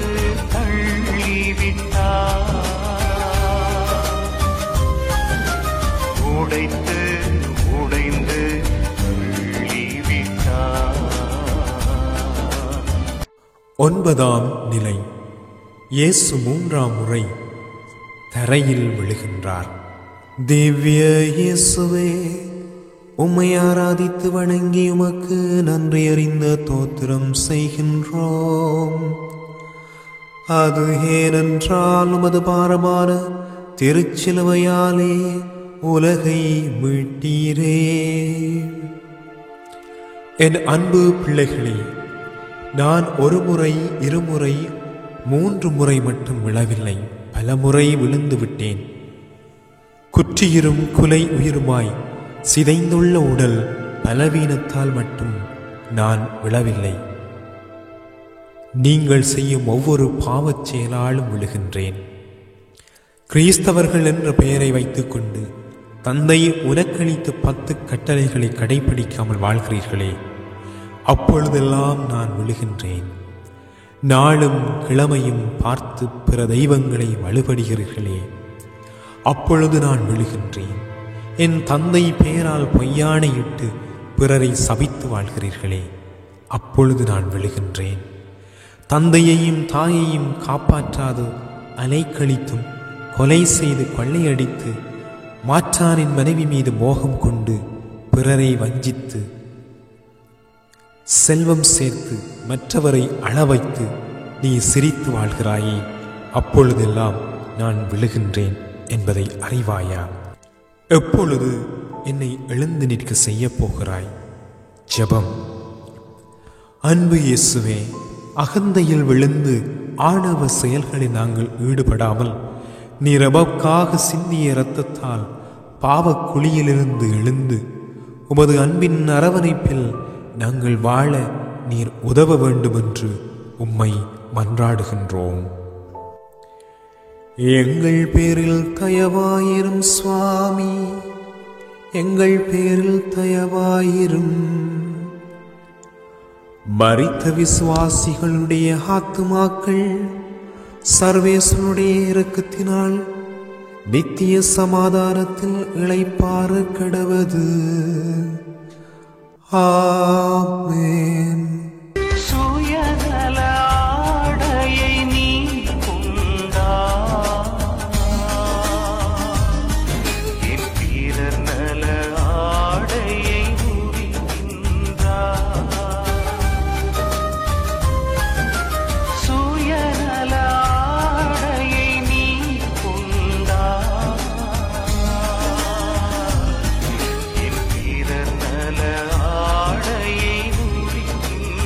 A: 9ஆம் நிலை. இயேசு 3ஆம் முறை தரையில் விழுகின்றார்.
C: திவ்ய இயேசுவே, உம்மை ஆராதித்து வணங்கி உமக்கு நன்றி அறிந்த தோத்திரம் செய்கின்றோம். அது ஏனென்றால் உமது பாரமான திருச்சிலுவையாலே உலகை மீட்டீரே.
A: என் அன்பு பிள்ளைகளே, நான் ஒரு முறை, இருமுறை, 3 முறை மட்டும் விழவில்லை, பல முறை விழுந்து விட்டேன். குற்றியிரும் குலை உயிருமாய் சிதைந்துள்ள உடல் பலவீனத்தால் மட்டும் நான் விழவில்லை. நீங்கள் செய்யும் ஒவ்வொரு பாவச் செயலாலும் விழுகின்றேன். கிறிஸ்தவர்கள் என்ற பெயரை வைத்துக்கொண்டு தந்தை உனக்களித்த 10 கட்டளைகளை கடைபிடிக்காமல் வாழ்கிறீர்களே, அப்பொழுதெல்லாம் நான் விழுகின்றேன். நாளும் கிழமையும் பார்த்து பிற தெய்வங்களை வழிபடுகிறீர்களே, அப்பொழுது நான் விழுகின்றேன். என் தந்தை பெயரால் பொய்யானையிட்டு பிறரை சபித்து வாழ்கிறீர்களே, அப்பொழுது நான் விழுகின்றேன். தந்தையையும் தாயையும் காப்பாற்றாது அலைக்கழித்தும் கொலை செய்து கொள்ளையடித்து மாற்றானின் மனைவி மீது மோகம் கொண்டு பிறரை வஞ்சித்து செல்வம் சேர்த்து மற்றவரை அளவைத்து நீ சிரித்து வாழ்கிறாயே, அப்பொழுதெல்லாம் நான் விழுகின்றேன் என்பதை அறிவாயா? எப்பொழுது என்னை எழுந்து நிற்க செய்ய போகிறாய்? ஜெபம். அன்பு இயேசுவே, அகந்தையில் விழுந்து ஆணவ செயல்களில் நாங்கள் ஈடுபடாமல் நீர் எமக்காக சிந்திய இரத்தத்தால் பாவக் குழியிலிருந்து எழுந்து உமது அன்பின் அரவணைப்பில் நாங்கள் வாழ நீர் உதவ வேண்டுமென்று உம்மை மன்றாடுகின்றோம்.
C: எங்கள் பேரில் தயவாயிரும் சுவாமி, எங்கள் பேரில் தயவாயிரும். மரித்த விசுவாசிகளுடைய ஆத்துமாக்கள் சர்வேசனுடைய இரக்கத்தினால் நித்திய சமாதானத்தில் இளைப்பாற கடவது. ஆமென்.
B: சுயநல ஆடையை நீ கொண்டா, என் பிறர் நல ஆடையை உரிக்கின்றாய். சுயநல ஆடையை நீ கொண்டா, என் பிறர் நல ஆடையை உரிக்கின்றாய்.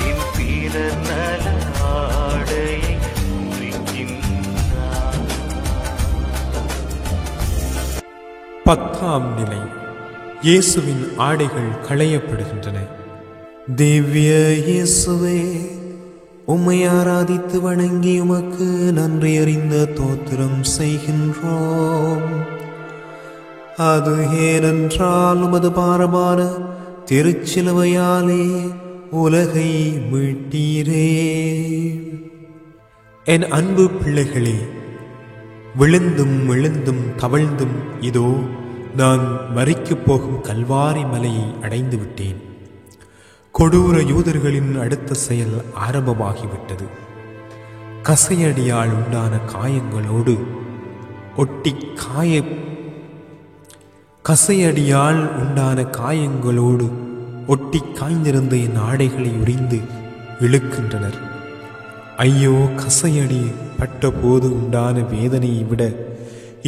B: என் பிறர் நல ஆடையை உரிக்கின்றாய்.
A: 10ஆம் நிலை. இயேசுவின் ஆடைகள் களையப்படுகின்றன.
C: திவ்ய இயேசுவே, உம்மை ஆராதித்து வணங்கி உமக்கு நன்றி அறிந்த தோத்திரம் செய்கின்றோம். அது ஏனென்றால் உமது பாரமான திருச்சிலுவையாலே உலகை மீட்டீரே.
A: என் அன்பு பிள்ளைகளே, விழுந்தும் எழுந்தும் தவழ்ந்தும் இதோ நான் மரிக்கப் போகும் கல்வாரி மலையை அடைந்து விட்டேன். கொடூர யூதர்களின் அடுத்த செயல் ஆரம்பமாகிவிட்டது. கசையடியால் உண்டான காயங்களோடு ஒட்டி காய்ந்திருந்த என் ஆடைகளை உரிந்து இழுக்கின்றனர். ஐயோ, கசையடி பட்ட போது உண்டான வேதனையை விட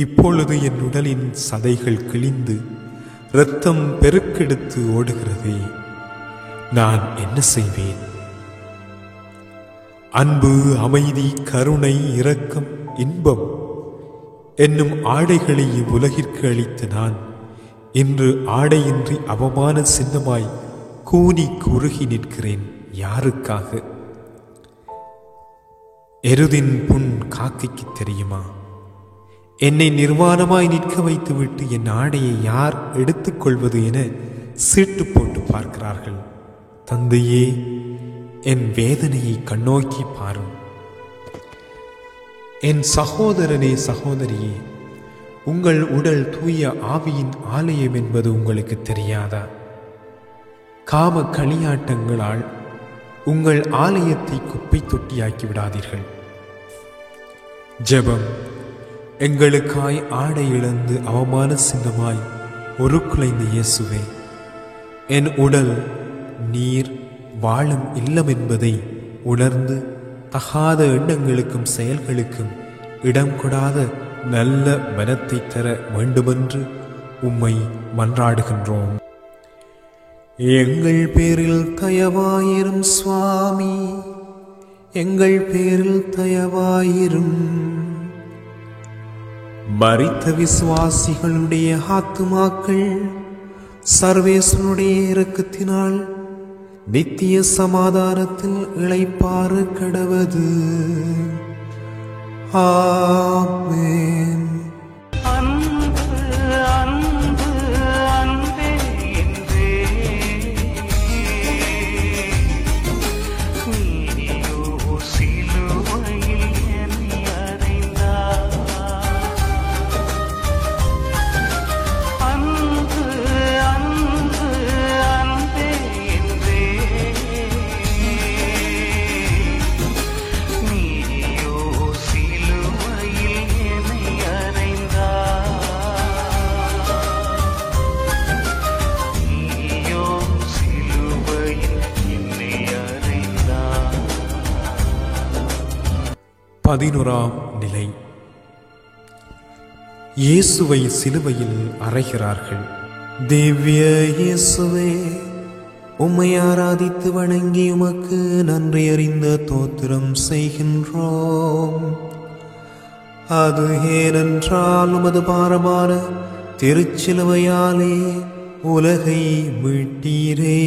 A: இப்பொழுது என் உடலின் சதைகள் கிழிந்து இரத்தம் பெருக்கெடுத்து ஓடுகிறதே, நான் என்ன செய்வேன்? அன்பு, அமைதி, கருணை, இரக்கம், இன்பம் என்னும் ஆடைகளை இவ்வுலகிற்கு அளித்த நான் இன்று ஆடையின்றி அவமான சின்னமாய் கூனி குறுகி நிற்கிறேன். யாருக்காக? எருதின் புண் காக்கைக்கு தெரியுமா? என்னை நிர்வாணமாய் நிற்க வைத்துவிட்டு என் ஆடையை யார் எடுத்துக்கொள்வது என சீட்டு போட்டு பார்க்கிறார்கள். தந்தையே, என் வேதனையை கண்ணோக்கி பாரும். என் சகோதரனே, சகோதரியே, உங்கள் உடல் தூய ஆவியின் ஆலயம் என்பது உங்களுக்கு தெரியாதா? காம களியாட்டங்களால் உங்கள் ஆலயத்தை குப்பை தொட்டியாக்கி விடாதீர்கள். ஜெபம். எங்களுக்காய் ஆடை இழந்து அவமான சின்னமாய் ஒரு குலைந்த இயேசுவே, என் உடல் நீர் வாழும் இல்லம் என்பதை உணர்ந்து தகாத எண்ணங்களுக்கும் செயல்களுக்கும் இடம் கொடாத நல்ல மனத்தை தர வேண்டுமென்று உம்மை மன்றாடுகின்றோம்.
C: எங்கள் பேரில் தயவாயிரும் சுவாமி, எங்கள் பேரில் தயவாயிரும். மரித்த விசுவாசிகளுடைய ஆத்துமாக்கள் சர்வேசனுடைய இரக்கத்தினால் நித்திய சமாதானத்தில் இளைப்பாறு கடவது. ஆமென்.
A: பதினோராம் நிலை. இயேசுவை சிலுவையில் அறைகிறார்கள்.
C: திவ்ய இயேசுவே, உம்மை ஆராதித்து வணங்கி உமக்கு நன்றி அறிந்த தோத்திரம் செய்கின்றோம். அது ஏனென்றால் உமது பாரமான திருச்சிலுவையாலே உலகை மீட்டீரே.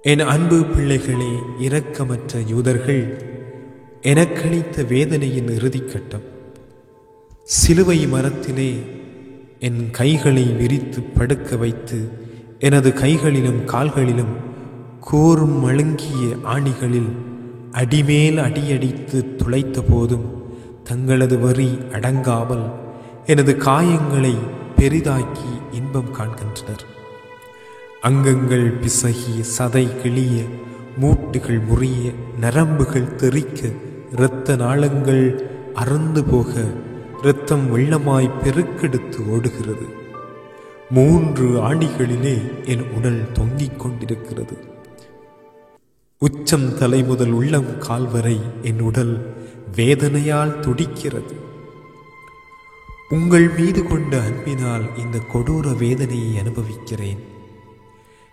A: என் அன்பு பிள்ளைகளே, இரக்கமற்ற யூதர்கள் எனக்களித்த வேதனையின் இறுதிக்கட்டம். சிலுவை மரத்திலே என் கைகளை விரித்து படுக்க வைத்து எனது கைகளிலும் கால்களிலும் கூறும் மழுங்கிய ஆணிகளில் அடிமேல் அடியடித்து துளைத்த போதும் தங்களது வரி அடங்காமல் எனது காயங்களை பெரிதாக்கி இன்பம் காண்கின்றனர். அங்கங்கள் பிசகி, சதை கிளிய, மூட்டுகள் முறிய, நரம்புகள் தெறிக்க, இரத்த நாளங்கள் அறந்து போக, இரத்தம் வெள்ளமாய் பெருக்கெடுத்து ஓடுகிறது. 3 ஆணிகளிலே என் உடல் தொங்கிக் கொண்டிருக்கிறது. உச்சம் தலை முதல் உள்ளம் கால் வரை என் உடல் வேதனையால் துடிக்கிறது. உங்கள் மீது கொண்ட அன்பினால் இந்த கொடூர வேதனையை அனுபவிக்கிறேன்.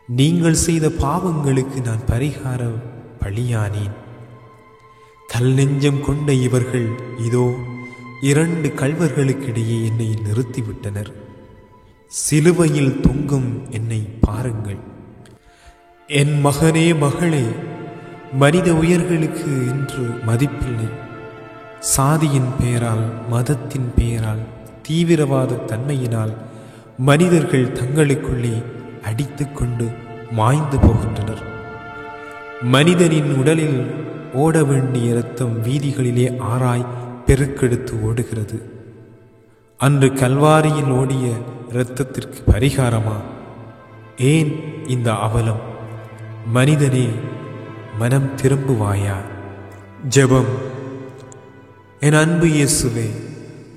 A: நீங்கள் செய்த பாவங்களுக்கு நான் பரிகார பலியானேன். கல் நெஞ்சம் கொண்ட இவர்கள் இதோ 2 கள்வர்களுக்கிடையே என்னை நிறுத்திவிட்டனர். சிலுவையில் தொங்கும் என்னை பாருங்கள். என் மகனே, மகளே, மனித உயிர்களுக்கு இன்று மதிப்பில்லை. சாதியின் பெயரால், மதத்தின் பெயரால், தீவிரவாத தன்மையினால் மனிதர்கள் தங்களுக்குள்ளே அடித்துக்கொண்டு மாய்ந்து போகின்றனர். மனிதனின் உடலில் ஓட வேண்டிய இரத்தம் வீதிகளிலே ஆராய் பெருக்கெடுத்து ஓடுகிறது. அன்று கல்வாரியில் ஓடிய இரத்தத்திற்கு பரிகாரமா? ஏன் இந்த அவலம்? மனிதனே, மனம் திரும்புவாயா? ஜெபம். என் அன்பு இயேசுவே,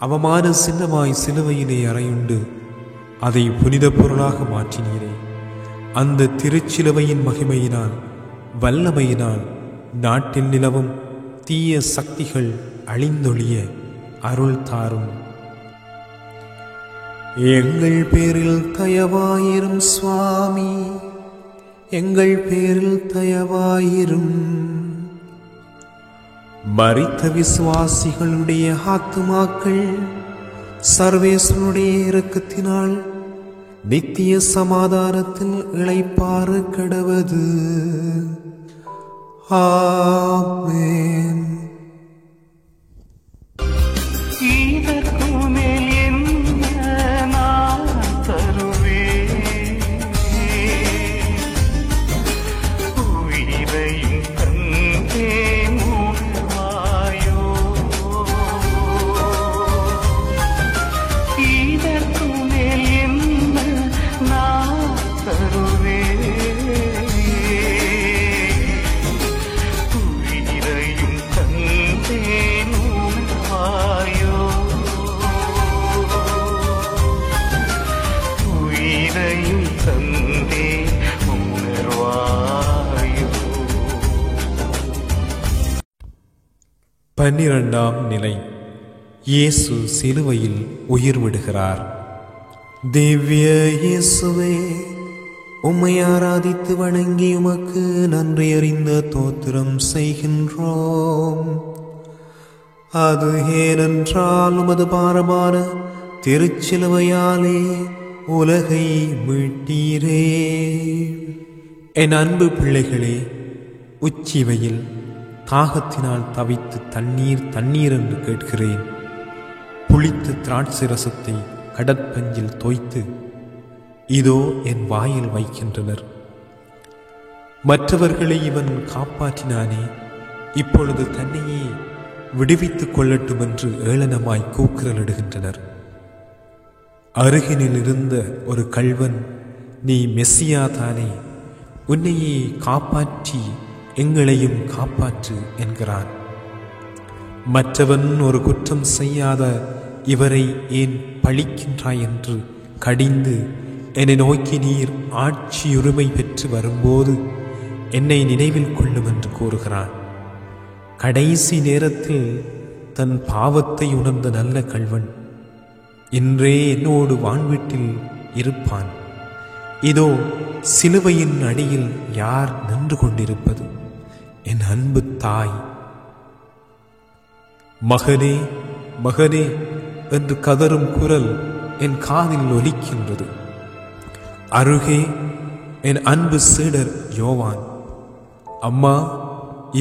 A: அவமான சின்னமாய் சிலுவையிலே அறையுண்டு அதை புனித பொருளாக மாற்றினீரே. அந்த திருச்சிலுவையின் மகிமையினால், வல்லமையினால் நாட்டில் நிலவும் தீய சக்திகள் அழிந்தொழிய அருள் தாரும்.
C: எங்கள் பேரில் தயவாயிரும் சுவாமி, எங்கள் பேரில் தயவாயிரும். மரித்த விசுவாசிகளுடைய ஆத்துமாக்கள் சர்வேசனுடைய இரக்கத்தினால் நித்திய சமாதானத்தில் இளைப்பாறு கடவது. ஆமென்.
B: இதற்கு மேல் என்ன நான் தருவேன்?
A: 12ஆம் நிலை. இயேசு சிலுவையில் உயிர் விடுகிறார்.
C: திவ்ய இயேசுவே, உம்மை ஆராதித்து வணங்கி உமக்கு நன்றி அறிந்த தோத்திரம் செய்கின்றோம். அது ஏனென்றால் உமது பாரமான திருச்சிலுவையாலே உலகை மீட்டீரே.
A: என் அன்பு பிள்ளைகளே, உச்சிவையில் தாகத்தினால் தவித்து தண்ணீர் தண்ணீர் என்று கேட்கிறேன். புளித்த திராட்சை ரசத்தை கடற்பஞ்சில் தோய்த்து இதோ என் வாயில் வைக்கின்றனர். மற்றவர்களை இவன் காப்பாற்றினானே, இப்பொழுது தன்னையே விடுவித்துக் கொள்ளட்டும் என்று ஏளனமாய் கூக்குரலிடுகின்றனர். அருகினில் இருந்த ஒரு கள்வன், நீ மெஸ்ஸியா தானே, உன்னையே காப்பாற்றி எங்களையும் காப்பாற்று என்கிறான். மற்றவன் ஒரு குற்றம் செய்யாத இவரை ஏன் பழிக்கின்றாய் என்று கடிந்து, என்னை நோக்கி நீர் ஆட்சியுரிமை பெற்று வரும்போது என்னை நினைவில் கொள்ளும் என்று கூறுகிறான். கடைசி நேரத்தில் தன் பாவத்தை உணர்ந்த நல்ல கள்வன் இன்றே என்னோடு வான்வீட்டில் இருப்பான். இதோ சிலுவையின் அடியில் யார் நின்று கொண்டிருப்பது? என் அன்பு தாய். மகனே மகனே என்று கதறும் குரல் என் காதில் ஒலிக்கின்றது. அருகே என் அன்பு சீடர் யோவான். அம்மா,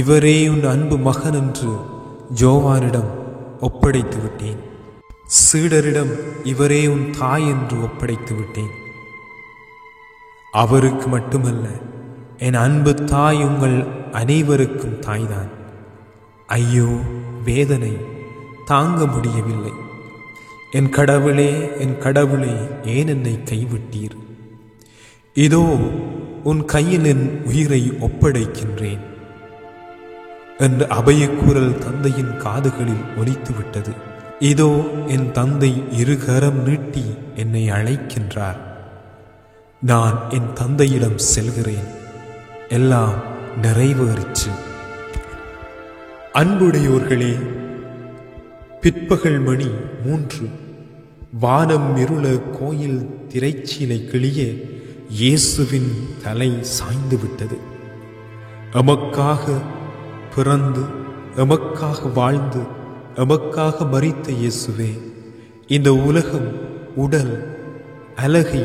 A: இவரே உன் அன்பு மகன் என்று யோவானிடம் ஒப்படைத்து விட்டேன். சீடரிடம் இவரே உன் தாய் என்று ஒப்படைத்து விட்டேன். அவருக்கு மட்டுமல்ல, என் அன்பு தாய் உங்கள் அனைவருக்கும் தாய்தான். ஐயோ, வேதனை தாங்க முடியவில்லை. என் கடவுளே, என் கடவுளே, ஏன் என்னை கைவிட்டீர்? இதோ உன் கையில் என் உயிரை ஒப்படைக்கின்றேன் என்ற அபயக்குரல் தந்தையின் காதுகளில் ஒலித்துவிட்டது. இதோ என் தந்தை இருகரம் நீட்டி என்னை அழைக்கின்றார். நான் என் தந்தையிடம் செல்கிறேன். எல்லாம் நிறைவேறிற்று. அன்புடையோர்களே, பிற்பகல் மணி 3. வானம் இருள, கோயில் திரைச்சீலை கிளிய, இயேசுவின் தலை சாய்ந்து விட்டது. எமக்காக பிறந்து, எமக்காக வாழ்ந்து, எமக்காக மரித்த இயேசுவே, இந்த உலகம், உடல், அழகை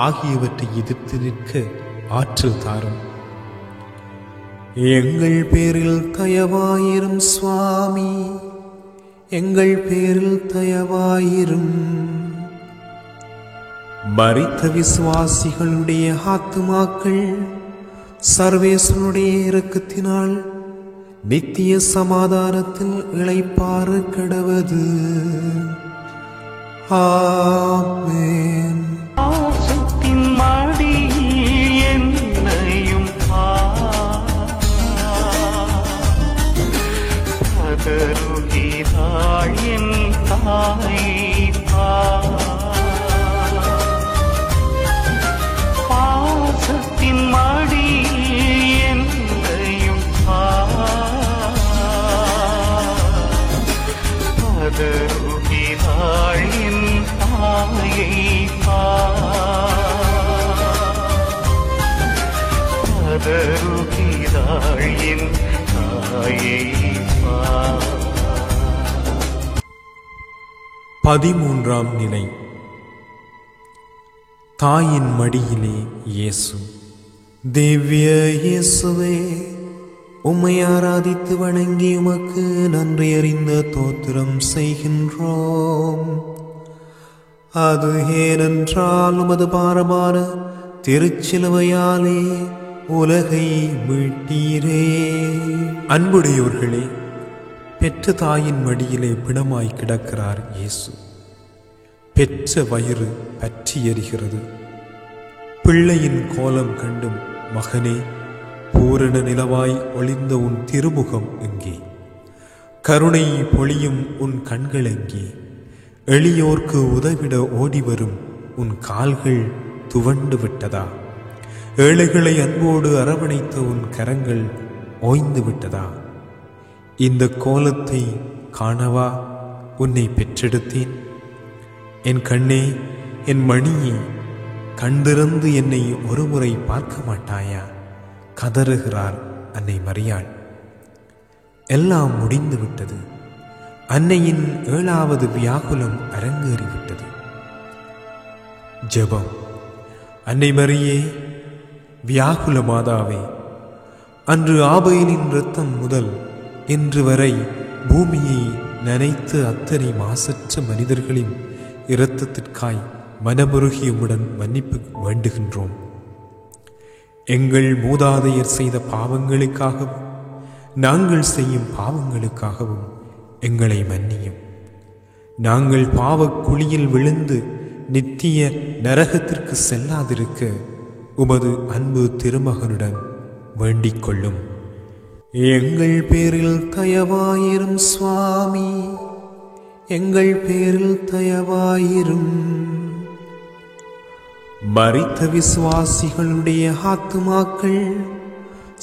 A: ஆகியவற்றை எதிர்த்து நிற்க ஆற்றல் தாரும்.
C: எங்கள் பேரில் தயவாயிரும் சுவாமி, எங்கள் பேரில் தயவாயிரும். மரித்த விசுவாசிகளுடைய ஆத்துமாக்கள் சர்வேசனுடைய இரக்கத்தினால் நித்திய சமாதானத்தில் இளைப்பாறு கடவது. ஆமென்.
B: ஆசத்தின் மடியில் என்னையும் பதறுகிறாள் என் தாய். பாசத்தின் மடியில் என்னையும் பதறுகிறாள் என் தாயை. பதறுகிறாள் என் தாயை.
A: 13ஆம் நிலை. தாயின் மடியிலே இயேசு.
C: திவ்ய இயேசுவே, உம்மை ஆராதித்து வணங்கி உமக்கு நன்றி அறிந்த தோத்திரம் செய்கின்றோம். அது ஏனென்றால் உமது பாரமான திருச்சிலுவையாலே உலகை மீட்டீரே.
A: அன்புடையோர்களே, பெற்ற தாயின் மடியிலே பிணமாய் கிடக்கிறார் இயேசு. பெற்ற வயிறு பற்றி எரிகிறது. பிள்ளையின் கோலம் கண்டும், மகனே, பூரண நிலவாய் ஒளிந்த உன் திருமுகம் எங்கே? கருணை பொழியும் உன் கண்கள் எங்கே? எளியோர்க்கு உதவிட ஓடிவரும் உன் கால்கள் துவண்டு விட்டதா? ஏழைகளை அன்போடு அரவணைத்த உன் கரங்கள் ஓய்ந்து விட்டதா? இந்த கோலத்தை காணவா உன்னை பெற்றெடுத்தேன்? என் கண்ணே, என் மணியே, கண்டிருந்து என்னை ஒருமுறை பார்க்க மாட்டாயா? கதறுகிறார் அன்னை மரியாள். எல்லாம் முடிந்து விட்டது. அன்னையின் 7வது வியாகுலம் அரங்கேறிவிட்டது. ஜெபம். அன்னை மரியே, வியாகுல மாதாவே, அன்று ஆபேலின் இரத்தம் முதல் இன்று வரை பூமியை நனைத்து அத்தனை மாசற்ற மனிதர்களின் இரத்தத்திற்காய் மனமுருகியுடன் மன்னிப்பு வேண்டுகின்றோம். எங்கள் மூதாதையர் செய்த பாவங்களுக்காகவும் நாங்கள் செய்யும் பாவங்களுக்காகவும் எங்களை மன்னியும். நாங்கள் பாவக் குழியில் விழுந்து நித்திய நரகத்திற்கு செல்லாதிருக்க உமது அன்பு திருமகனுடன் வேண்டிக் கொள்ளும்.
C: எங்கள் பேரில் தயவாயிரும் சுவாமி, எங்கள் பேரில் தயவாயிரும். மரித்த விசுவாசிகளுடைய ஆத்துமாக்கள்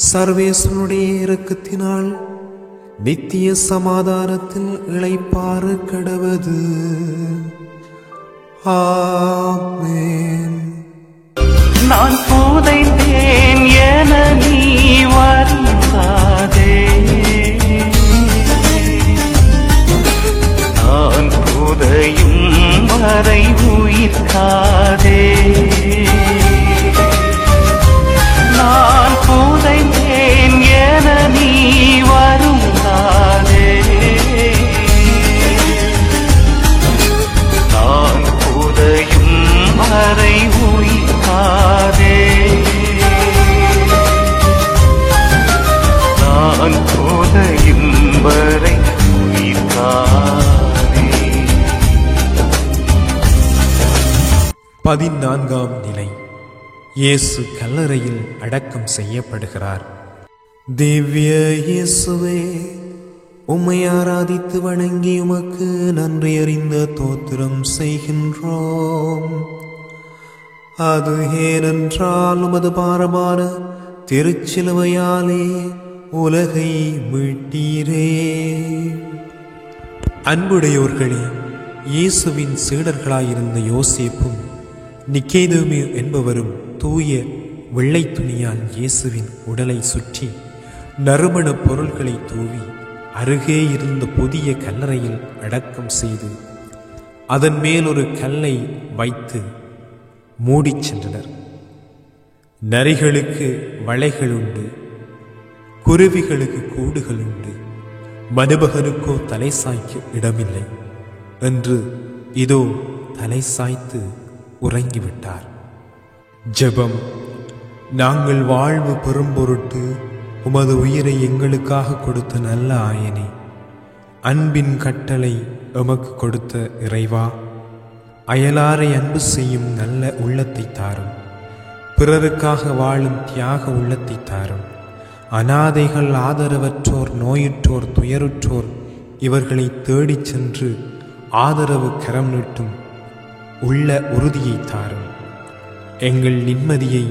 C: சர்வேஸ்வரனுடைய இரக்கத்தினால் நித்திய சமாதானத்தில் இளைப்பாற கடவது. ஆமென்.
B: நான் புதைந்தேன் என நீ வருந்தாதே, நான் புதையும் வரை உயிர்க்காதே. நான் புதைந்தேன் என நீ வருந்தாதே, நான் புதையும் வரை உயிர்க்காதே. நான் புதையும் வரை உயிர்க்காதே.
A: 14ஆம் நிலை. இயேசு கல்லறையில் அடக்கம் செய்யப்படுகிறார்.
C: திவ்ய இயேசுவே, உம்மை ஆராதித்து வணங்கி உமக்கு நன்றி அறிந்த தோத்திரம் செய்கின்றோம். அது ஏனென்றால் உமது பாரமான திருச்சிலுவையாலே உலகை மீட்டீரே.
A: அன்புடையோர்களே, இயேசுவின் சீடர்களாயிருந்த யோசேப்பும் நிக்கேதேமு என்பவரும் தூய வெள்ளை துணியால் இயேசுவின் உடலை சுற்றி நறுமணப் பொருள்களை தூவி அருகே இருந்த புதிய கல்லறையில் அடக்கம் செய்து அதன் மேல் ஒரு கல்லை வைத்து மூடிச் சென்றனர். நரிகளுக்கு வளைகள் உண்டு, குருவிகளுக்கு கூடுகள் உண்டு, மனுமகனுக்கோ தலை சாய்க்க இடமில்லை என்று இதோ தலை சாய்த்து உறங்கிவிட்டார். ஜெபம். நாங்கள் வாழ்வு பெறும் பொருட்டு உமது உயிரை எங்களுக்காக கொடுத்த நல்ல ஆயனே, அன்பின் கட்டளை எமக்கு கொடுத்த இறைவா, அயலாரை அன்பு செய்யும் நல்ல உள்ளத்தை தாரும், பிறருக்காக வாழும் தியாக உள்ளத்தை தாரும். அனாதைகள், ஆதரவற்றோர், நோயுற்றோர், துயருற்றோர் இவர்களை தேடிச் சென்று ஆதரவு கரம் நீட்டும் உள்ள உறுதியை தாரும். எங்கள் நிம்மதியை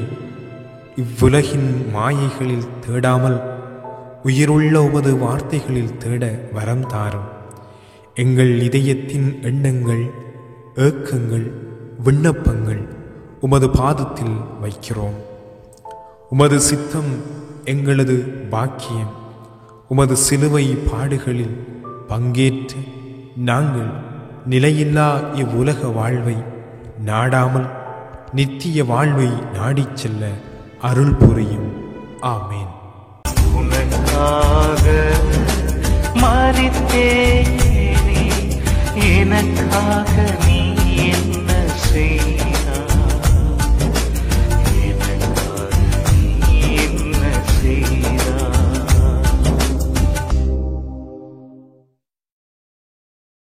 A: இவ்வுலகின் மாயைகளில் தேடாமல் உயிருள்ள உமது வார்த்தைகளில் தேட வரம் தாரும். எங்கள் இதயத்தின் எண்ணங்கள், ஏக்கங்கள், விண்ணப்பங்கள் உமது பாதத்தில் வைக்கிறோம். உமது சித்தம் எங்களது பாக்கியம். உமது சிலுவை பாடுகளில் பங்கேற்று நாங்கள் நிலையில்லா இவ்வுலக வாழ்வை நாடாமல் நித்திய வாழ்வை நாடிச் செல்ல அருள் புரியும். ஆமேன்.
B: உனக்காக மரித்தேனே, எனக்காக நீ என்ன செய்